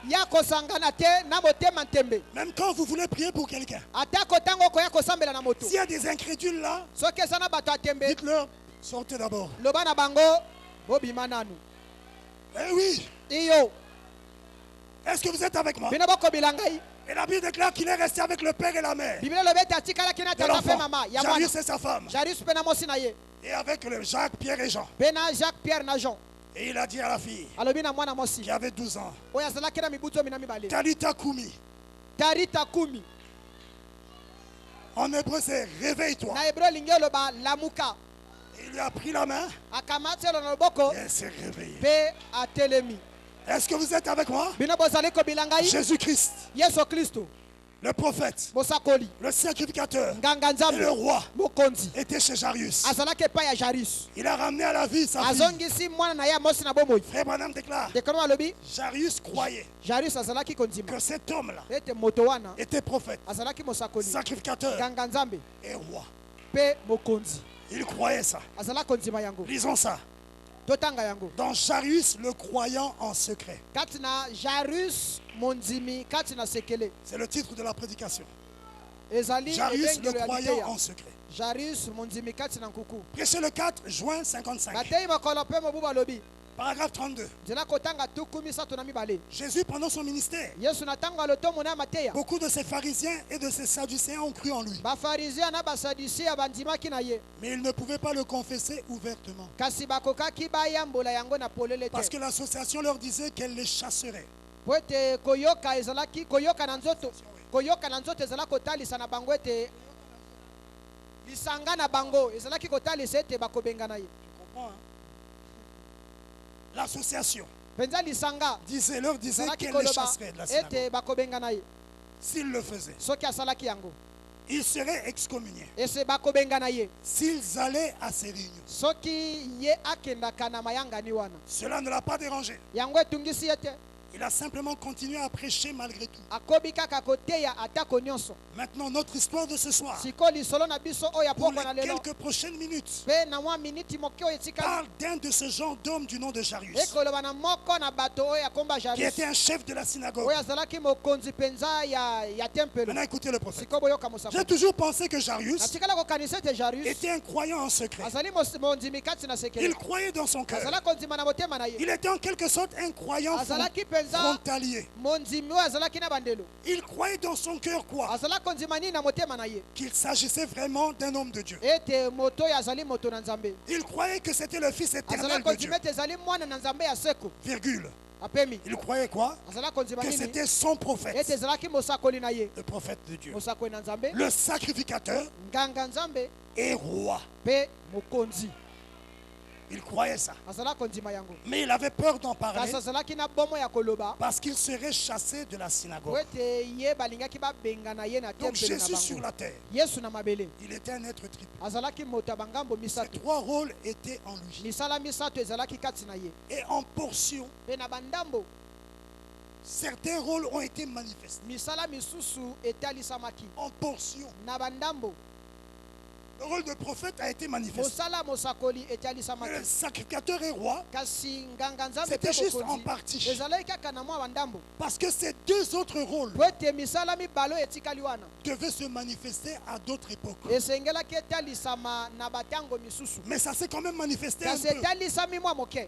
ye akosangana te na motema ntembe Même quand vous voulez prier pour quelqu'un, atako ntango okoya kosambela na moto s'il y a des incrédules là, soki eza na bato ya tembe dites-leur, sortez d'abord. loba na bango bobima nanu Eh oui, iyo est-ce que vous êtes avec moi? bino bokobila ngai Et la Bible déclare qu'il est resté avec le père et la mère biblia elobi ete atikalaki na de tata mpe l'enfant. mama ya mwana Jarius et sa femme. jarius mpe na mosi na ye Et avec le Jacques, Pierre et Jean. mpe na jacques pierre na jean Et il a dit à la fille alobi na mwana mosi qui avait 12 ans, oyo azalaki na mibu 12 Talita Koumi. tarita kumi En hébreu, c'est réveille-toi. na hebreu elingi oloba lamuka Et il lui a pris la main akamati elo na loboko et elle s'est réveillée. mpe atelemi Est-ce que vous êtes avec moi? bino bozali kobila ngai Jésus-Christ, yesu kristo le prophète, mosakoli le sacrificateur nganga et nzambe le roi mokonzi était chez Jarius. azalaki epai ya jarius Il a ramené à la vie sa fille. azongisi mwana na ye ya mosi na bomoi Frère Branham déclare, dekano alobi Jarius croyait jarius azalaki kondima que cet homme-là ete moto wana était prophète, azalaki mosakoli sacrificateur nganga nzambe et roi. mpe mokonzi Il croyait ça. azalaki kondima yango Lisons ça. totanga yango Dans Jarius, le croyant en secret. kati na jarius mondimi kati na sekele C'est le titre de la prédication. ezali Jarius, le ebengelo ya croyant liteya en secret. jarius mondimi kati na nkuku Prêché le 4 juin 55. batei mokolo mpe mobu balobi Paragraphe 32. nzela kotanga tuku misato na mibale Jésus, pendant son ministère, yesu na ntango alotomo na mateya beaucoup de ces pharisiens et de ces sadducéens ont cru en lui. bafarizia na basadusia bandimaki na ye Mais ils ne pouvaient pas le confesser ouvertement. kasi bakokaki bayambola yango na polele Parce te que l'association leur disait qu'elle les chasserait. po ete koyoka ezalaki koyoka na nzoto ezala kotalisa na bango ete lisanga na bango ezalaki kotalisa ete bakobengana ye. Tu comprends, hein? L'association Penza lisanga leur disait ezalaki qu'elle les koloba chasserait de la synagogue. ete bakobengana ye. S'ils le faisaient, Soki asalaki yango ils seraient excommuniés. ese bakobengana ye. S'ils allaient à ces réunions, Soki ye akendaka na mayangani wana cela ne l'a pas dérangé. yango etungisi ye te. Il a simplement continué à prêcher malgré tout. Akobi kaka koteya atako nyonso. Maintenant, notre histoire de ce soir, Siko lisolo na biso oyo pour apoko na les lelo quelques prochaines minutes, pe na mwa miniti moke oyo etikali parle d'un de ce genre d'homme du nom de Jairus, ekoloba na moko na bato oyo akomba qui Jairus était un chef de la synagogue. oyo azalaki mokonzi penza ya tempelo. Maintenant, écoutez le prophète. Siko boyoka mosako J'ai toujours pensé que Jairus natikala kokanisa ete Jairus était un croyant en secret. azali mondimi kati na Il sekele croyait dans son cœur. azala kondima na motema na ye Il était en quelque sorte un croyant azalaki penza frontalier. mondimi oyo azalaki na bandelo Il croyait dans son cœur quoi? azala kondima nini na motema na ye Qu'il s'agissait vraiment d'un homme de Dieu. ete moto oyo azali moto na nzambe Il croyait que c'était le Fils azala éternel de Dieu. kondima ete ezali mwana na nzambe ya seko Virgule. apemi Il croyait quoi? azala kondima Que nini c'était son ete prophète, ezalaki mosakoli na ye le prophète de Dieu. mosakoli na nzambe Le sacrificateur nganga nzambe et roi. mpe mokonzi Il croyait ça. azala kondima yango Mais il avait peur d'en parler kasi azalaki na bomo ya koloba parce qu'il serait chassé de la po synagogue. ete ye balingaki babengana ye na Donc tempele na Jésus sur bango la terre, yesu na mabele il était un être triple. azalaki moto ya bangambo Ces misato trois rôles étaient en lui. misala misato ezalaki kati na ye Et en portion, mpe na bandambo certains rôles ont été manifestés. misala misusu etalisamaki En portion, na bandambo le rôle de prophète a été manifesté. mosala mosakoli Mais etalisamaki le sacrificateur et roi, kasi nganga nzambe c'était mpe juste en mokonzi partie. ezalaki kaka na mwa bandambo Parce que ces deux autres rôles po ete misala mibale oyo etikali wana devaient se manifester à d'autres époques. esengelaki etalisama na batango misusu Mais ça s'est quand même manifesté un kasi peu. etalisami mwa moke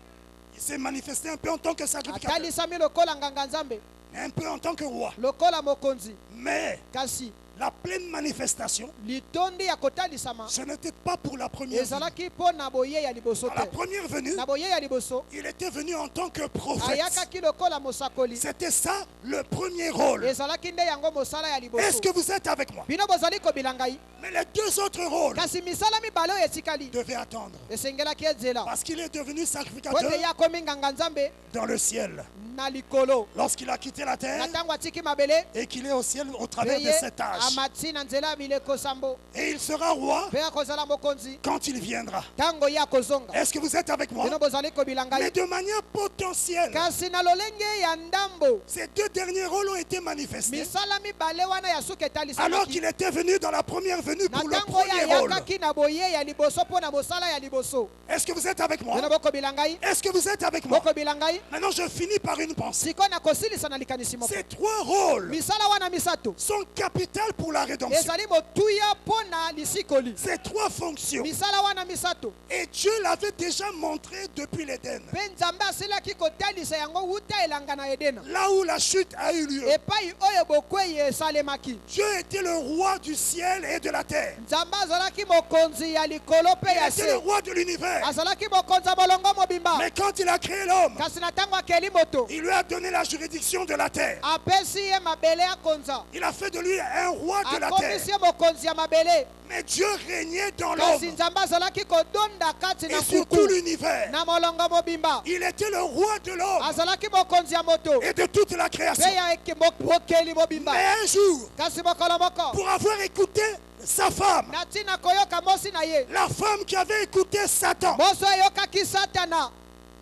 Il s'est manifesté un peu en tant que sacrificateur, atalisami lokola nganga nzambe un peu en tant que roi. lokola mokonzi Mais kasi la pleine manifestation, litondi ya kotalisama ce n'était pas pour la première venue. ezalaki mpo na boye ya liboso À la te première venue, na boye ya liboso il était venu en tant que prophète. ayakaki lokola mosakoli C'était ça le premier rôle. ezalaki nde yango mosala ya Est-ce liboso que vous êtes avec moi? bino bozali kobila ngai Mais les deux autres rôles kasi misala mibale oyo etikali devaient attendre. esengelaki ezela Parce qu'il est devenu po sacrificateur ete ye akomi nganga nzambe dans le ciel. na likolo Lorsqu'il a quitté la na terre ntango atiki mabele et qu'il est au ciel au mpe travers de ye cet âge. amati na nzela ya mileko sambo Et il sera roi mpe akozala mokonzi quand il viendra. ntango ye akozonga Est-ce que vous êtes avec moi? bino bozali kobila Mais ngai de manière potentielle, kasi na lolenge ya ndambo ces deux derniers rôles ont été manifestés misala mibale wana ya suki alors etalisamaki qu'il était venu dans la première venue na pour le ntango oyo premier rôle. ayakaki na boye ya liboso mpo na mosala ya liboso Est-ce que vous êtes avec moi? bino bokobila ngai Est-ce que vous êtes avec moi? bokobila ngai Maintenant, je finis par une pensée. sikoyo na kosilisa na likanisi moko Ces trois rôles misala wana misato sont capitales pour la rédemption. ezali motuya mpo na lisikoli Ces trois fonctions. misala wana misato Et Dieu l'avait déjà montré depuis l'Éden. mpe nzambe asilaki kotalisa yango wuta elanga na edena Là où la chute a eu lieu. epai oyo bokwei esalemaki Dieu était le roi du ciel et de la terre. nzambe azalaki mokonzi ya likolo mpe Il ya était le se roi de l'univers. azalaki mokonzi ya bolongo mobimba Mais quand il a créé l'homme, kasi na ntango akeli moto il lui a donné la juridiction de la terre. apesi ye mabele akonza Il a fait de lui un roi de la akomisi terre. ye mokonzi ya mabele Mais Dieu régnait dans kasi l'homme nzambe azalaki kodonda kati na et sur tout kuku l'univers. na molongo mobimba Il était le roi de l'homme azalaki mokonzi ya moto et de toute la mpe création. ya mokeli mobimba Mais un jour, kasi mokolo moko pour avoir écouté sa femme, na ntina koyoka mosi na ye la femme qui avait écouté Satan, moso ayokaki satana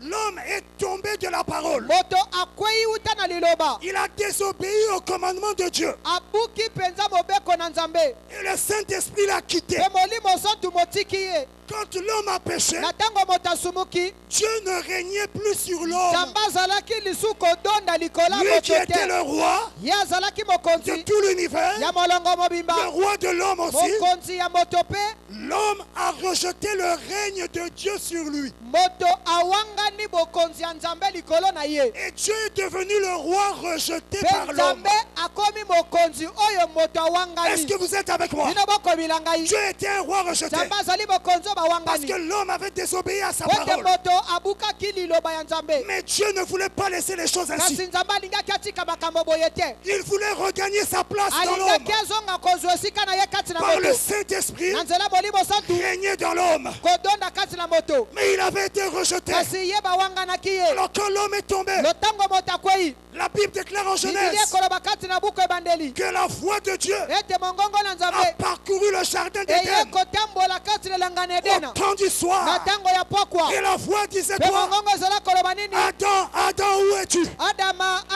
l'homme est tombé de la parole. moto akwei wuta na liloba Il a désobéi au commandement de Dieu. abuki mpenza mobeko na nzambe Et le Saint-Esprit l'a quitté. mpe molimo santu motiki ye Quand l'homme a péché, na ntango moto asumuki Dieu ne régnait plus sur l'homme. nzambe azalaki lisu kodonda likolo ya Lui qui moto était te le roi ye azalaki de mokonzi tout l'univers, ya molongo le mobimba roi de l'homme aussi, mokonzi ya moto mpe l'homme a rejeté le règne de Dieu sur lui. moto awangani bokonzi ya nzambe likolo na ye Et Dieu est devenu le roi rejeté par mpe l'homme. nzambe akomi mokonzi oyo moto Est-ce awangani que vous êtes avec moi? bino bokobila ngai Dieu était un roi rejeté. nzambe azali mokonzi oyo Parce que l'homme avait désobéi à sa Ete parole. moto abukaki liloba ya Nzambe. Mais Dieu ne voulait pas laisser les choses ainsi. Kasi Nzambe alingaki atika makambo boye te. Il voulait regagner sa place dans l'homme. Alingaki azonga kozwa esika na ye kati na Par le moto. Saint-Esprit, Na nzela molimo santu régner dans l'homme. kodonda kati na moto. Mais il avait été rejeté. Kasi ye bawanganaki ye. Alors quand l'homme est tombé, Lotango moto akwei. la Bible déclare en Bibilia Genèse koloba kati na buku ebandeli. que la voix de Dieu Ete mongongo na a Nzambe. parcouru le jardin Eye d'Éden kotambola kati na langana au Edena. temps du Na soir. tango ya pokwa. Et la voix disait Pe quoi? mongongo ezala koloba nini? Adam, Adam, où es-tu?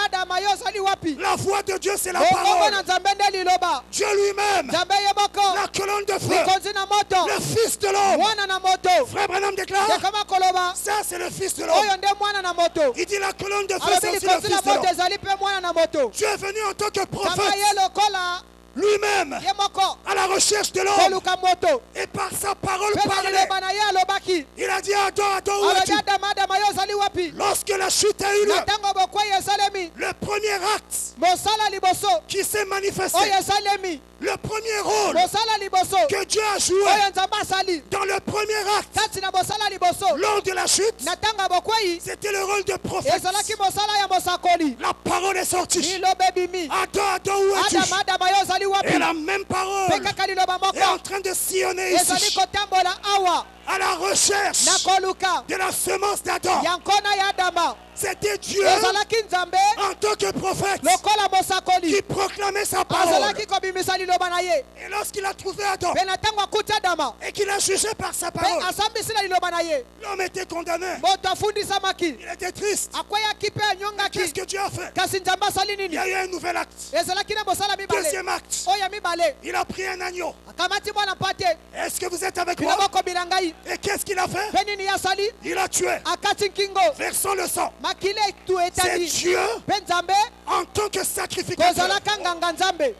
Adama yo ozali wapi? La voix de Dieu, c'est la Mongongo na parole. Nzambe nde liloba. Dieu lui-même, Nzambe ye moko. la colonne de feu, Likonzi na moto. le fils de l'homme. Mwana na moto. Frère Branham déclare, Tekama koloba. ça c'est le fils de l'homme. Oyo nde mwana na moto. Il dit la colonne de feu, Alobi c'est aussi likonzi le na fils de moto l'homme. ezali pe mwana na moto. Dieu est venu en tant que Nzambe prophète ye lokola lui-même ye moko. à la recherche de l'homme. Koluka moto. Et par sa parole Pe na parlée, liloba na ye alobaki. il a dit Adam, Adam, où Alobi es-tu? Adama yo ozali wapi? Lorsque la chute a eu lieu, Na tango bokwei esalemi. le premier acte Mosala liboso. qui s'est manifesté, Oyo esalemi. le premier rôle Mosala liboso. que Dieu a joué Oyo Nzambe asali. dans le premier acte Kati na mosala liboso. lors de la chute, Na tango bokwei c'était le rôle de prophète. ezalaki mosala ya mosakoli. La parole est sortie. Liloba ebimi. Adam, Adam, où es-tu? Adama yo ozali wapi? Et la même parole Pe kaka liloba est en moko. train de sillonner Ezali ici kotambola awa. à la recherche Na koluka. de la semence d'Adam. Ya nkona ya Adama. C'était Dieu Ezalaki Nzambe. en tant que prophète Lokola mosakoli. qui proclamait sa parole. Azalaki kobimisa liloba na ye. Et lorsqu'il a trouvé Adam Pe na tango akuti Adama. et qu'il a jugé par sa Pe parole, asambisi na liloba na ye. l'homme était condamné. Moto afundisamaki. Il était triste. Akweyaki pe anyongaki. Qu'est-ce que Dieu a fait? Kasi Nzambe asali Il nini? y a eu un nouvel acte. Ezalaki na mosala mibale. Deuxième acte. Oyo mibale. Il a pris un agneau. Akamati mwana mpate. Est-ce que vous êtes avec moi? Biloko bilangai. Et qu'est-ce qu'il a fait? Pe nini asali? Il a tué, Akati nkingo. versant le sang. Makile tu C'est etani. Dieu Pe Nzambe en tant que sacrificateur. kozalaka nganga Nzambe.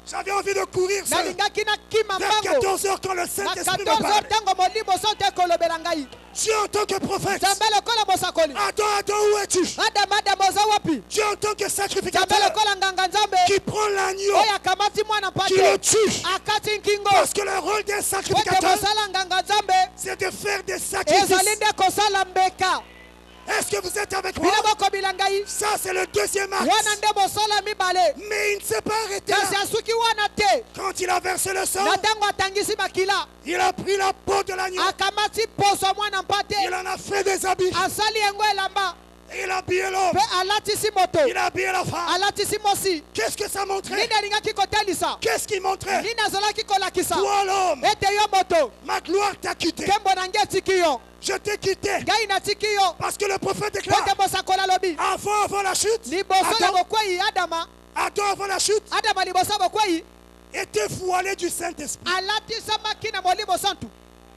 J'avais envie de courir Nalingaki na kima vers mbango. 14h quand le Na Saint-Esprit me 14 parlait. ntango molimo sote ekolobela ngai. Dieu en tant que prophète. Nzambe lokola mosakoli. Adam, Adam, où es-tu? Adama oza wapi? Dieu en tant que Nzambe sacrificateur lokola nganga Nzambe. qui prend l'agneau, Oyo akamati mwana qui le mpate. tue. Akati nkingo. Parce que le rôle d'un Ete sacrificateur, mosala nganga Nzambe. c'est de faire des Ezali sacrifices. nde kosala mbeka. Est-ce que vous êtes avec moi? Biloko bilangai. Ça, c'est le deuxième acte. Wana nde mosala mibale. Mais il ne s'est pas arrêté Kasi là. asuki wana te. Quand il a versé le sang, Na ntango atangisi makila. il a pris la peau de l'agneau. Akamati poso mwana mpate. Il en a fait des habits. Asali yango elamba. Il a habillé l'homme. Pe alatisi moto. Il a habillé la femme. Alatisi mosi. Qu'est-ce que ça montrait? Nini alingaki kotelisa? Qu'est-ce qu'il montrait? Nini azalaki kolakisa? Toi, l'homme, Ete yo moto. ma gloire t'a quitté. Nkembo na ngai atiki yo. Je t'ai quitté. Ngai natiki yo. Parce que le prophète déclare, Ete mosakola lobi. avant la chute, Liboso ya Adam, bokwei Adama. avant la chute, Adama liboso ya bokwei. était voilé du Saint-Esprit. Alatisamaki na molimo santu.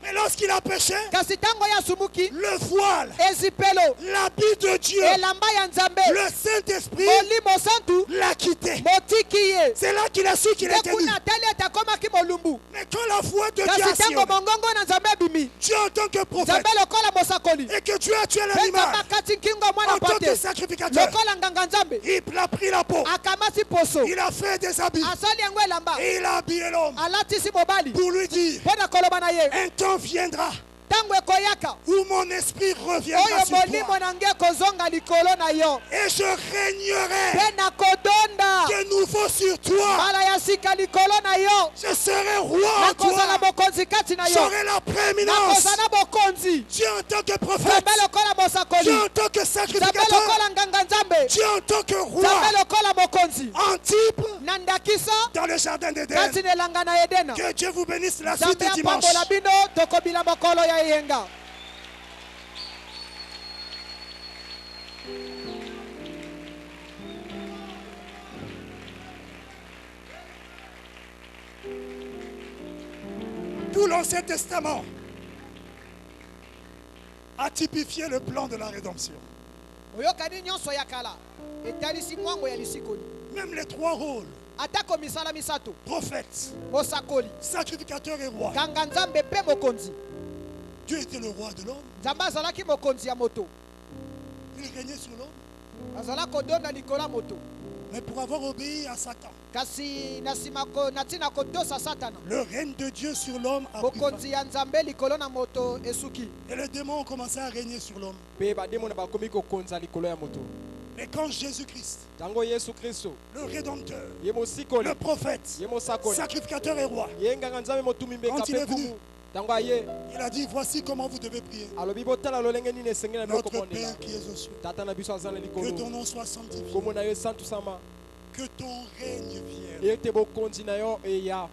Mais lorsqu'il a péché, Kasi tango ya sumuki. le voile, Ezipelo. l'habit de Dieu, Elamba ya Nzambe. le Saint-Esprit Molimo santu. l'a quitté. Motiki ye. C'est là qu'il a su qu'il était nu. Tekuna tali ete akomaki molumbu. Mais quand la voix de Dieu Kasi a tango sillonné, mongongo na Nzambe ebimi. Dieu en tant que prophète, Nzambe lokola mosakoli. et que Dieu a tué Pe l'animal, Nzambe akati nkingo mwana en tant que mpate. sacrificateur, Lokola nganga Nzambe. il a pris la peau, Akamati poso. il a fait des habits, Asali yango elamba. et il a habillé l'homme Alatisi mobali. pour lui dire, Mpo na koloba na ye. un temps viendra Tango ekoyaka. où mon esprit reviendra Oyo sur molimo toi, na ngai kozonga likolo na yo. et je régnerai Pe na kodonda. de nouveau sur toi. Mbala ya sika likolo na yo. Je serai roi en Nakozala toi. bokonzi kati na yo. J'aurai la prééminence. Nakozala bokonzi. Dieu en tant que prophète, Nzambe lokola mosakoli. Dieu en tant que Nzambe sacrificateur, lokola nganga Nzambe. Dieu en tant que roi, Nzambe lokola mokonzi. Antipe Na ndakisa dans le jardin d'Éden. kati na elanga na Edena. Que Dieu vous bénisse la suite Nzambe du dimanche. apambola bino tokobila mokolo ya eyenga. Tout l'Ancien Testament a typifié le plan de la rédemption. Oyokani nyonso ya kala etalisi mwango ya lisikoli. Même les trois rôles, Atako misala misato. prophète, Mosakoli. sacrificateur et roi. Kanga Nzambe pe mokonzi. Dieu était le roi de l'homme. Nzambe azalaki mokonzi ya moto. Il régnait sur l'homme. Azala kodonda likola moto. Mais pour avoir obéi à Satan, kasi na ntina kotosa satana le règne de Dieu sur l'homme a pris fin. bokonzi ya nzambe likolo na moto esuki Et les démons ont commencé à régner sur l'homme. Pe bademo na bakomi kokonza likolo ya moto. Et quand Jésus-Christ, Tango Yesu Kristo, le Rédempteur, ye mosikoli, le prophète, ye mosakoli, sacrificateur et roi, ye nganga nzambe motumi mbeka Quand il est pe venu, kumu. Tango aye, il a dit, voici comment vous devez prier. alobi botala lolenge nini esengeli na Notre biloko Père bondela. qui es aux cieux, Tata na biso azala que likolo. ton nom soit sanctifié, Komo na yo santu sama. que ton règne vienne. Ete bokonzi na yo eya.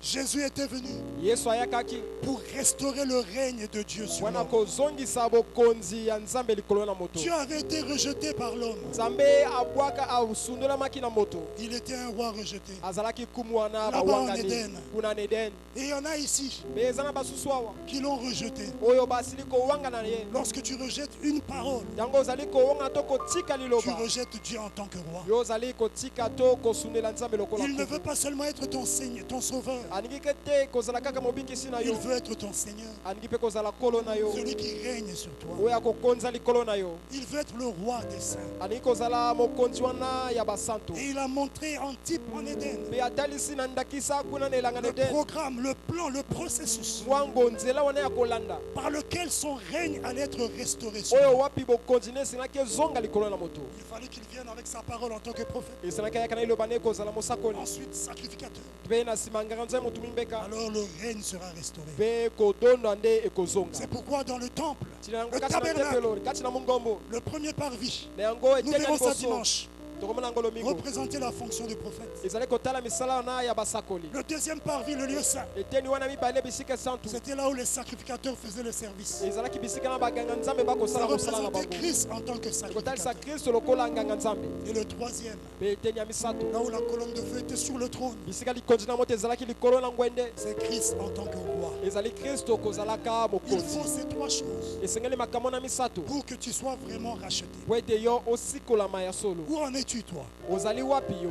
Jésus était venu Yesu ayakaki pour restaurer le règne de Dieu sur wana l'homme. kozongisa bokonzi ya nzambe likolo na moto. Dieu avait été rejeté par l'homme. Nzambe abwaka asundolamaki na moto. Il était un roi rejeté. Azalaki kumu wana Là-bas en bawangani Éden. kuna na Eden. Et il y en a ici Me eza na basusu awa qui l'ont rejeté. oyo basili kowanga na ye. Lorsque tu rejettes une parole, Yango ozali kowanga to kotika tu liloba. rejettes Dieu en tant que roi. Yo ozali kotika to kosundela nzambe lokola Il ne kumu. veut pas seulement être ton Seigneur, ton sauveur. Aningi ke te kozala kaka mobikisi na Il yo. veut être ton Seigneur, Aningi pe kozala kolo na yo. celui qui règne sur toi. Oyo akokonza likolo na yo. Il veut être le roi des saints. Aningi kozala mokonzi wana ya basanto. Et il a montré en type en Éden Pe atalisi na ndakisa kuna na elanga na le Eden. programme, le plan, le processus Mwango nzela wana ya kolanda. par lequel son règne allait être restauré sur Oyo lui. wapi bokonzi ne esengaki ezonga likolo na moto. Il fallait qu'il vienne avec sa parole en tant que prophète. Esengaki ayaka na iloba ne kozala mosakoli. Ensuite, sacrificateur. Pe na nsima nganga nzambe motumi mbeka. Alors le règne sera restauré. Pe kodondwa nde ekozonga. C'est pourquoi dans le temple, Tina yango le kati na tabernacle, tempelo, kati na mongombo. le premier parvis, Na yango nous etenya verrons ça liboso. dimanche, Tokomona yango lomingo. représenter la fonction du prophète. Ezali kotala misala wana ya basakoli. Le deuxième parvis, le lieu saint, Eteni wana mibale bisika santu. c'était là où les sacrificateurs faisaient le service. Ezalaki bisika na baganga nzambe Ça bakosala mosala na représentait bango. Christ en tant que Kotalisa sacrificateur. Kristo lokola nganga nzambe. Et le troisième, Pe eteni ya misato. là où la colonne de feu était sur le trône, Bisika likonzi na moto ezalaki likolo na ngwende. c'est Christ en tant que roi. Ezali Kristo kozalaka Il mokonzi. faut ces trois choses Esengeli makambo na misato. pour que tu sois vraiment racheté. Po ete yo osikolama ya solo. Où en es-tu, toi, Ozali wapi yo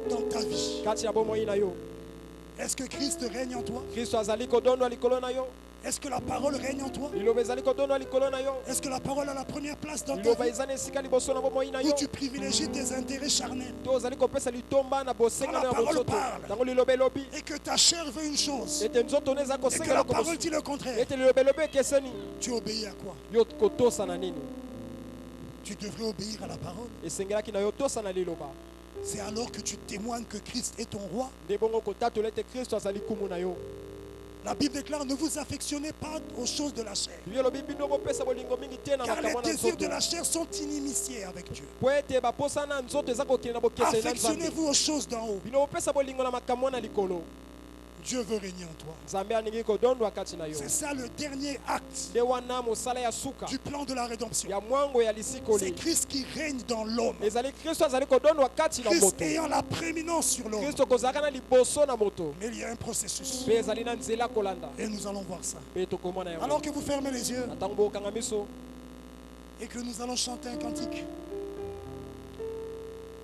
dans ta vie? kati ya bomoi na yo? Est-ce que Christ règne en toi? Kristo azali kodondwa likolo na yo. Est-ce que la parole règne en toi? Liloba ezali kodondwa likolo na yo. Est-ce que la parole a la première place dans ta Liloba vie? eza na esika liboso na bomoi na yo. Où tu privilégies tes intérêts charnels To ozali kopesa litomba na bosengano ya Quand la parole bozoto. parle. Tango liloba elobi et que ta chair veut une chose ete nzoto ne eza et que kosenga la eloko parole mosusu. dit le contraire, Ete liloba elobi ekeseni. tu obéis à quoi? Yo kotosa na nini? Tu devrais obéir à la parole. Esengelaki na yo tosa na liloba. C'est alors que tu témoignes que Christ est ton roi. Nde bongo kotatola ete Kristo azali kumu na yo. La Bible déclare, ne vous affectionnez pas aux choses de la chair, Bible elobi bino bopesa bolingo mingi te na car les makambo na désirs nzoto. de la chair sont inimitiés avec Dieu. Po ete baposa na nzoto eza kokende na bokeseni na nzambe. Affectionnez-vous aux choses d'en haut. Bino bopesa bolingo na makambo na likolo. Dieu veut régner en toi. Nzambe aningi kodondwa kati na yo. C'est ça le dernier acte Nde wana mosala ya suka du plan de la rédemption. ya mwango ya C'est lisikoli. Christ qui règne dans l'homme. Ezali Kristo azali kodondwa kati na Christ moto. ayant la prééminence sur l'homme. Kristo kozalaka na liboso na moto. Mais il y a un processus. Pe ezali na nzela kolanda. Et nous allons voir ça. Pe tokomona yango. Alors que vous fermez les yeux Na ntango bokanga miso, et que nous allons chanter un cantique,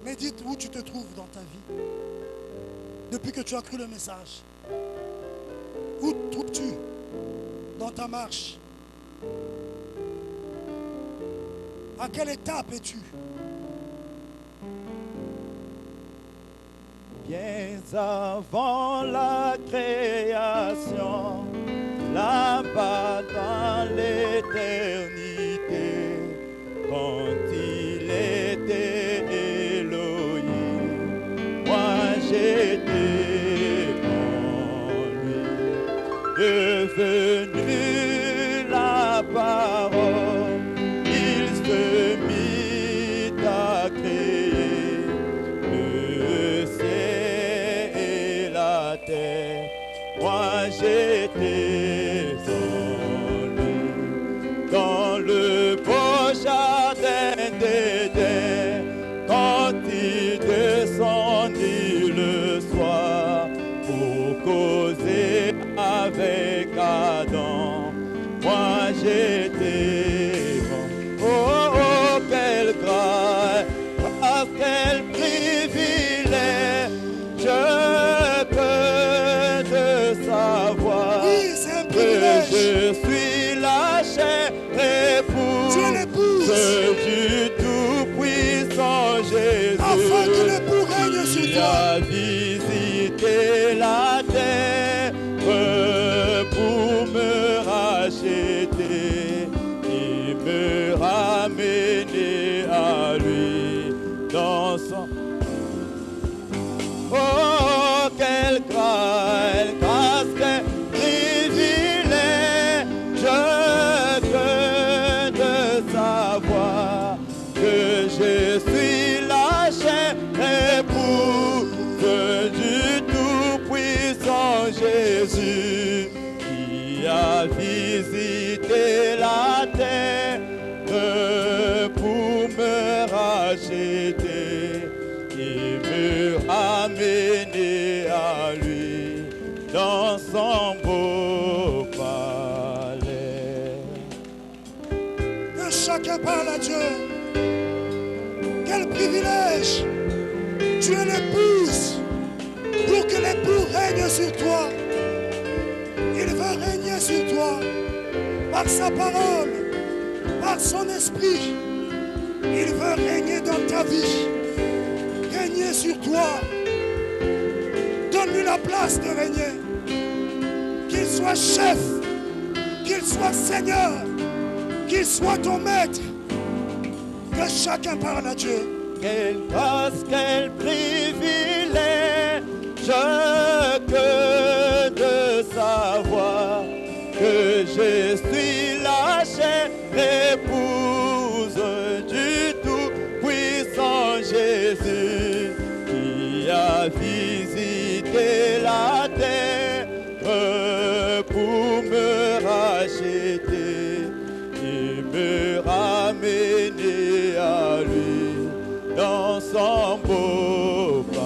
médite où tu te trouves dans ta vie. Depuis que tu as cru le message. Où te trouves-tu dans ta marche? À quelle étape es-tu? Bien avant la création, là-bas dans l'éternité, quand il était Elohim, moi j'étais en lui, devenu la parole, il se mit à créer le ciel et la terre. Moi j'étais en lui, quand puissant Jésus, afin que l'époux règne sur qui toi. a visité la terre pour me racheter, et me ramener à lui dans son... Oh, quelle grâce, quel privilège que de savoir que je suis la chair épouse du Tout-Puissant Jésus, qui a visité la terre pour me racheter et me ramener à lui dans son beau palais. Que chacun parle à Dieu. Quel privilège. Tu es l'épouse pour que l'époux règne sur toi. Il veut régner sur toi par sa parole, par son esprit. Il veut régner dans ta vie, régner sur toi. Donne-lui la place de régner. Qu'il soit chef, qu'il soit Seigneur, qu'il soit ton maître. Que chacun parle à Dieu. Quelle grâce, quel privilège que de savoir que je suis la chair épouse du Tout-Puissant Jésus, qui a visité la terre pour me racheter et me ramener à lui dans son beau palais.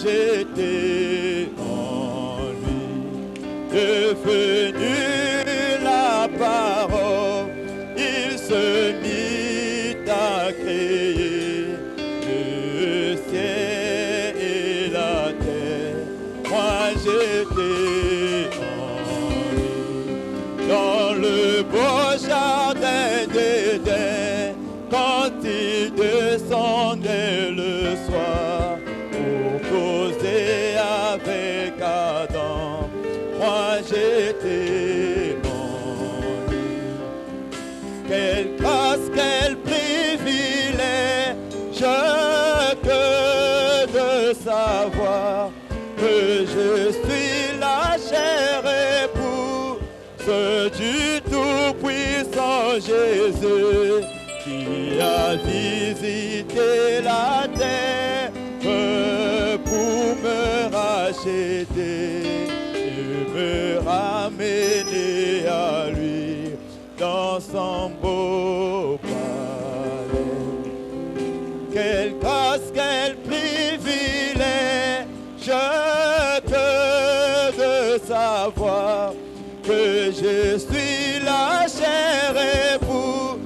j'étais en lui, devenu la parole, il se mit à créer le ciel et la terre. Moi j'étais en lui, dans le beau jardin d'Éden, quand il descendait le soir pour causer avec Adam. Moi j'étais en lui. Quelle grâce, quel privilège que de savoir que je suis la chair épouse du Tout-Puissant Jésus, qui a visité la terre pour me racheter et me ramener à lui dans son beau palais. Quelle grâce, quel privilège que de savoir que je suis la chair épouse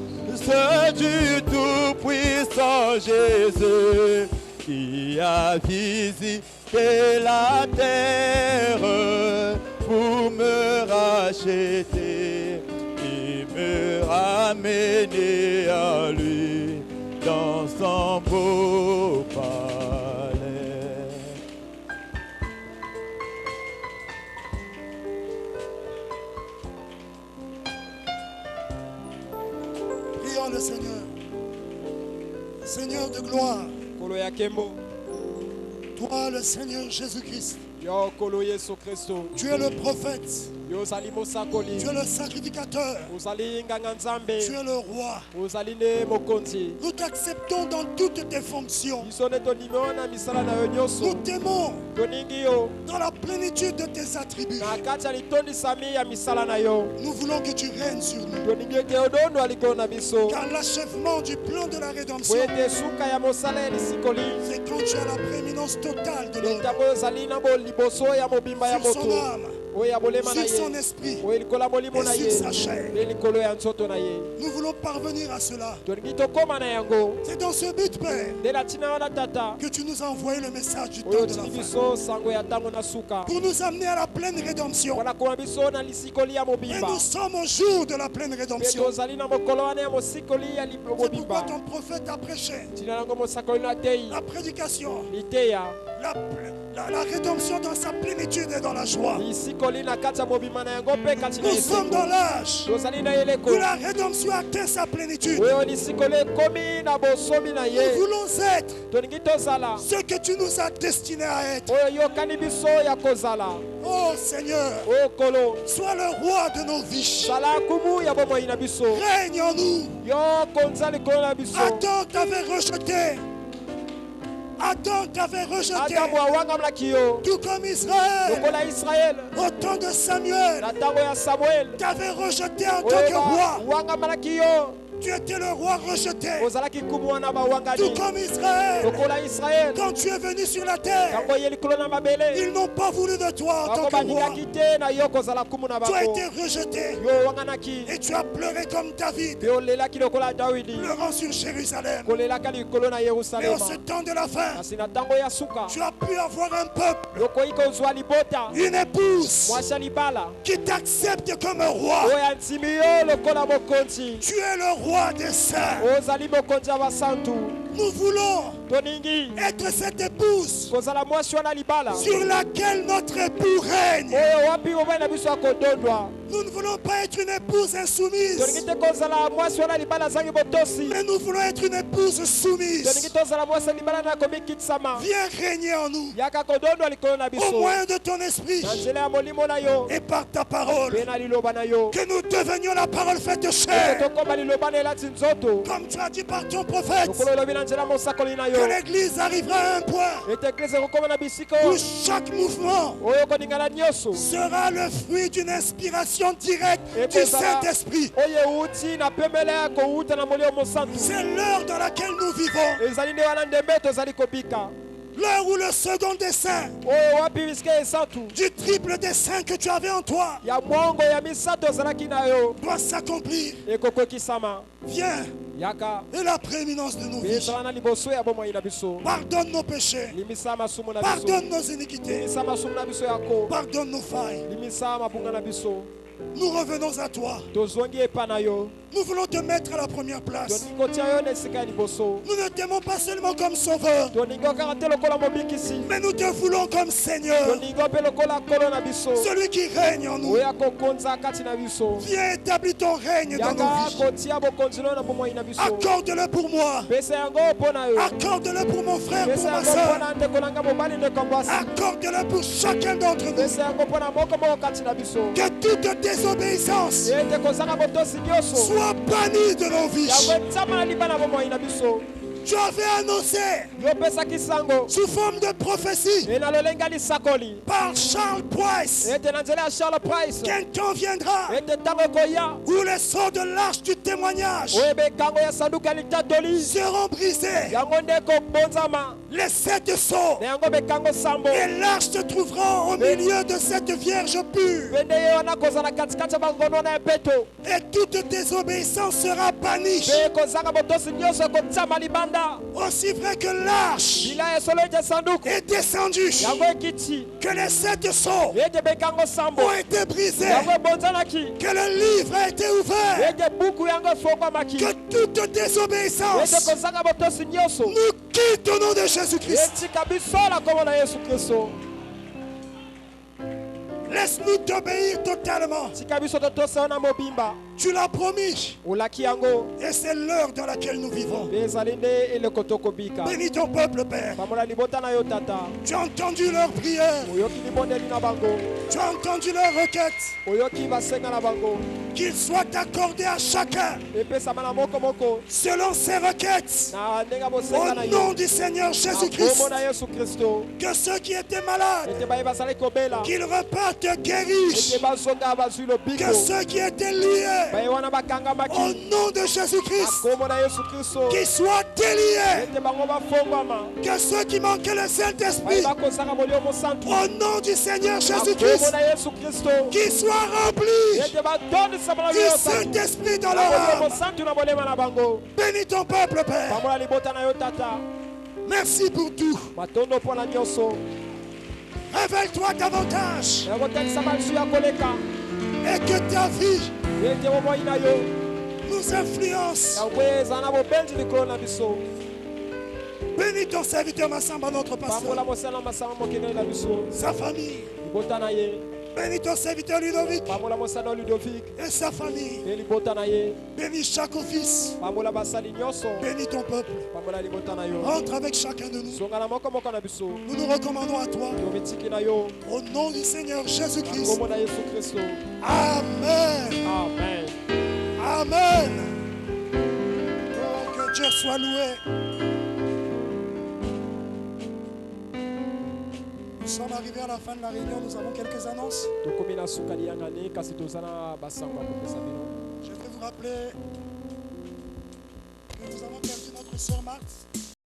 du Tout-Puissant Jésus, qui a visité la terre pour me racheter et me ramener à lui dans son beau palais. Prions le Seigneur. Seigneur de gloire, Kolo ya Kembo. toi le Seigneur Jésus-Christ, Yo Kolo Yesu Kristo. tu es le prophète, Yo zali mosakoli. tu es le sacrificateur, Uzali nganga nzambe. tu es le roi. Uzali ne mokonzi. Nous t'acceptons dans toutes tes fonctions. Biso ne tondimi na misala na yo Nous nyonso. t'aimons Toningi yo. dans la plénitude de tes attributs. Na kati ya litondisami ya misala na yo. Nous voulons que tu règnes sur nous. Toningi ete odondo alikolo na biso. Car l'achèvement du plan de la rédemption, Po ete suka ya mosala ya lisikoli. c'est quand tu as la prééminence totale de l'homme Ntango ozali na liboso ya mobimba ya sur son moto. âme, Oyo ya bolema na sur son ye. esprit Oyo likolo ya molimo na et ye. sur sa chair. Nde likolo ya nzoto na ye. Nous voulons parvenir à cela. Tolingi tokóma na yango. C'est dans ce but, Père, Nde na ntina wana tata. que tu nous as envoyé le message du Oyo temps de la otindi fin. biso sango ya ntango na suka. Pour nous amener à la pleine rédemption. Mpona koma biso na lisikoli ya Et mobimba. nous sommes au jour de la pleine Mpe rédemption. tozali na mokolo wana ya mosikoli ya C'est pourquoi mobimba. ton prophète a prêché Ntina nango mosakoli na tei. la prédication, Liteya. la rédemption dans sa plénitude et dans la joie. lisikoli na kati ya mobimba na yango mpe kati na Nous sommes dans esengo. l'âge Tozali na eleko. où la rédemption atteint sa plénitude. Oyo lisikoli ekomi na bosomi na Nous ye. voulons être Tolingi tozala. ce que tu nous as destiné à être. Oyo yokani biso ya kozala. Oh Seigneur, Oyo kolo. sois le roi de nos vies. Zala nkumu ya bomoi na biso. Règne en nous. Yo konza likolo na biso. Adam t'avait rejeté. Adam t'avait rejeté. Adamu awangamlaki yo. Tout comme Israël. Lokola Israel. Au temps de Samuel, Na ntango ya Samuel. t'avais rejeté en tant que roi. Wangamalaki yo. Tu étais le roi rejeté. Ozalaki nkumu wana Tout bawangani. comme Israël. Lokola Israel. Quand tu es venu sur la terre, Kango ye likolo na mabele. ils n'ont pas voulu de toi en tant Bango que roi. balingaki te na yo kozala nkumu na Tu as été bango. rejeté Yo wanganaki. et tu as pleuré comme David, Mpe olelaki lokola Dawidi. pleurant sur Jérusalem. Kolelaka likolo na Mais en Yerusalema. ce temps de la fin, Kasi na ntango ya suka. tu as pu avoir un peuple, Yokoyi kozwa libota. une épouse Mwasi ya libala. qui t'accepte comme un roi. Oyo andimi yo lokola mokonzi. Tu es le roi des saints. Ozali mokonzi ya basantu. Nous voulons Toningi. être cette épouse Kozala mwasi wana libala. sur laquelle notre époux règne. Oyo wapi mobali na biso akodondwa. Nous ne voulons pas être une épouse Tolingi insoumise, te kozala mwasi wana libala azangi botosi. mais nous voulons être une épouse Tolingi soumise. tozala mwasi ya libala na komikitsama. Viens régner en nous Yaka kodondwa likolo na au biso. moyen de ton esprit Na nzela ya molimo na yo. et par ta parole. Mpe na liloba na yo. Que nous devenions la parole faite Ete chair. tokoma liloba na elati nzoto. Comme tu as dit par ton prophète, Lokolo olobi na nzela mosakoli na que yo. l'église arrivera à un point Ete eglize ekokoma na bisika où chaque mouvement oyo koningana nyonso. sera le fruit d'une inspiration directe Et du kozala Saint-Esprit. oyo euti na pemele ya kouta na molimo mosantu. C'est l'heure dans laquelle nous vivons. Ezali nde wana ndembe tozali kobika. L'heure où le second dessein oyo wapi bisika esatu du triple dessein que tu avais en toi ya mwongo ya misato ozalaki na yo doit s'accomplir. ekokokisama Viens yaka et la prééminence de nos vies. ezala na liboso ya bomoi na biso Pardonne nos péchés. limisa masumu na biso Pardonne nos iniquités. limisa masumu na biso yako Pardonne nos failles. limisa mabunga na biso Nous revenons à toi. tozongi epa na yo Nous voulons te mettre à la première place. tolingi kotia yo na esika ya liboso Nous ne t'aimons pas seulement comme sauveur, tolingi okaka te lokola mobikisi mais nous te voulons comme Seigneur, tolingi mpe lokola nkolo na biso celui qui règne en nous. oyo akokonza kati na biso Viens établir ton règne dans nos yaka vies. kotia bokonzi no na bomoi na biso Accorde-le pour moi. pesa yango mpo na yo Accorde-le pour mon frère, pour pesa ma yango mpo soeur. na ndeko nanga mobali ndeko mwasi Accorde-le pour chacun d'entre nous. pesa yango mpo na moko moko kati na biso Que toute désobéissance ete kozanga botosi nyonso soit bannie de nos vies. yango etiama na liba na bomoi na biso Tu avais annoncé yopesaki sango sous forme de prophétie e na lolenga lisakoli par Charles Price ete na nzela ya Charles Price qu'un temps viendra ete ntango ekoya où les sceaux de l'arche du témoignage oyo ebekango ya sanduku ya litatoli seront brisés. yango nde ekobonzama Les 7 sceaux na yango bekango sambo et l'arche se trouveront au milieu de cette vierge pure. mpe nde ye wana kozala katikati ya bangono na epeto Et toute désobéissance sera bannie. mpe ekozanga botosi nyonso ekotiama libanda Aussi vrai que l'arche bila esolo ete sanduku est descendue, yango ekiti que les 7 sceaux ete bekango sambo ont été brisés, yango ebonzanaki que le livre a été ouvert, ete buku yango efongwamaki que toute ete désobéissance kozanga botosi nyonso nous quitte au nom de Jésus-Christ. etika biso na kombo na yesu kristo Laisse-nous t'obéir totalement. tika biso totosa yo na mobimba Tu l'as promis olaki yango et c'est l'heure dans laquelle nous vivons. mpe ezali nde eleko tokobika Bénis ton peuple, Père. pambola libota na yo tata Tu as entendu leurs prières, oyoki libondeli na bango tu as entendu leurs requêtes. oyoki basenga na bango Qu'il soit accordé à chacun epesama na moko moko selon ses requêtes. na ndenge Au bosenga na yo nom du Seigneur na Jésus-Christ, kombo na yesu kristo que ceux qui étaient malades, ete baye bazali kobela qu'ils repartent guéris. ete bazonga bazwi Que lobiko ceux qui étaient liés, baye wana au bakangamaki nom de na Jésus-Christ, kombo na yesu kristo qu'ils soient déliés. ete bango bafongwama Que ceux qui manquaient le baye Saint-Esprit, bakozanga molio mosantu au nom du Seigneur na kombo Jésus-Christ, na yesu kristo qu'ils soient remplis ete batondisama na du yo Saint-Esprit dans na leur molio âme. mosantu na bolema na bango Bénis ton peuple, Père. pambola libota na yo tata Merci pour tout. matondo mpo na nyonso Révèle-toi davantage na kotanisama lisu ya koleka et que ta vie ete bomoi na yo nous influence. yango ezala na bobenzi likolo na biso Bénis ton serviteur Massamba, notre pasteur, pambola mosala masama mokendeli na biso sa famille. libota na ye Bénis ton serviteur Ludovic pambola mosala ludovic et sa famille. mpe libota na ye Bénis chaque office. pambola basali nyonso Bénis ton peuple. pambola libota na yo Entre avec chacun de nous. zonga na moko moko na biso Nous nous recommandons à toi. tomitiki na yo Au nom du Seigneur na Jésus-Christ. kombo na yesu kristo Amen. amen Amen. Oh, que Dieu soit loué. Nous sommes arrivés à la fin de la réunion. Nous avons quelques annonces. tokomi na suka liyangani kasi toza na basango ya kopesa bino Je vais vous rappeler que nous avons perdu notre sœur Marthe.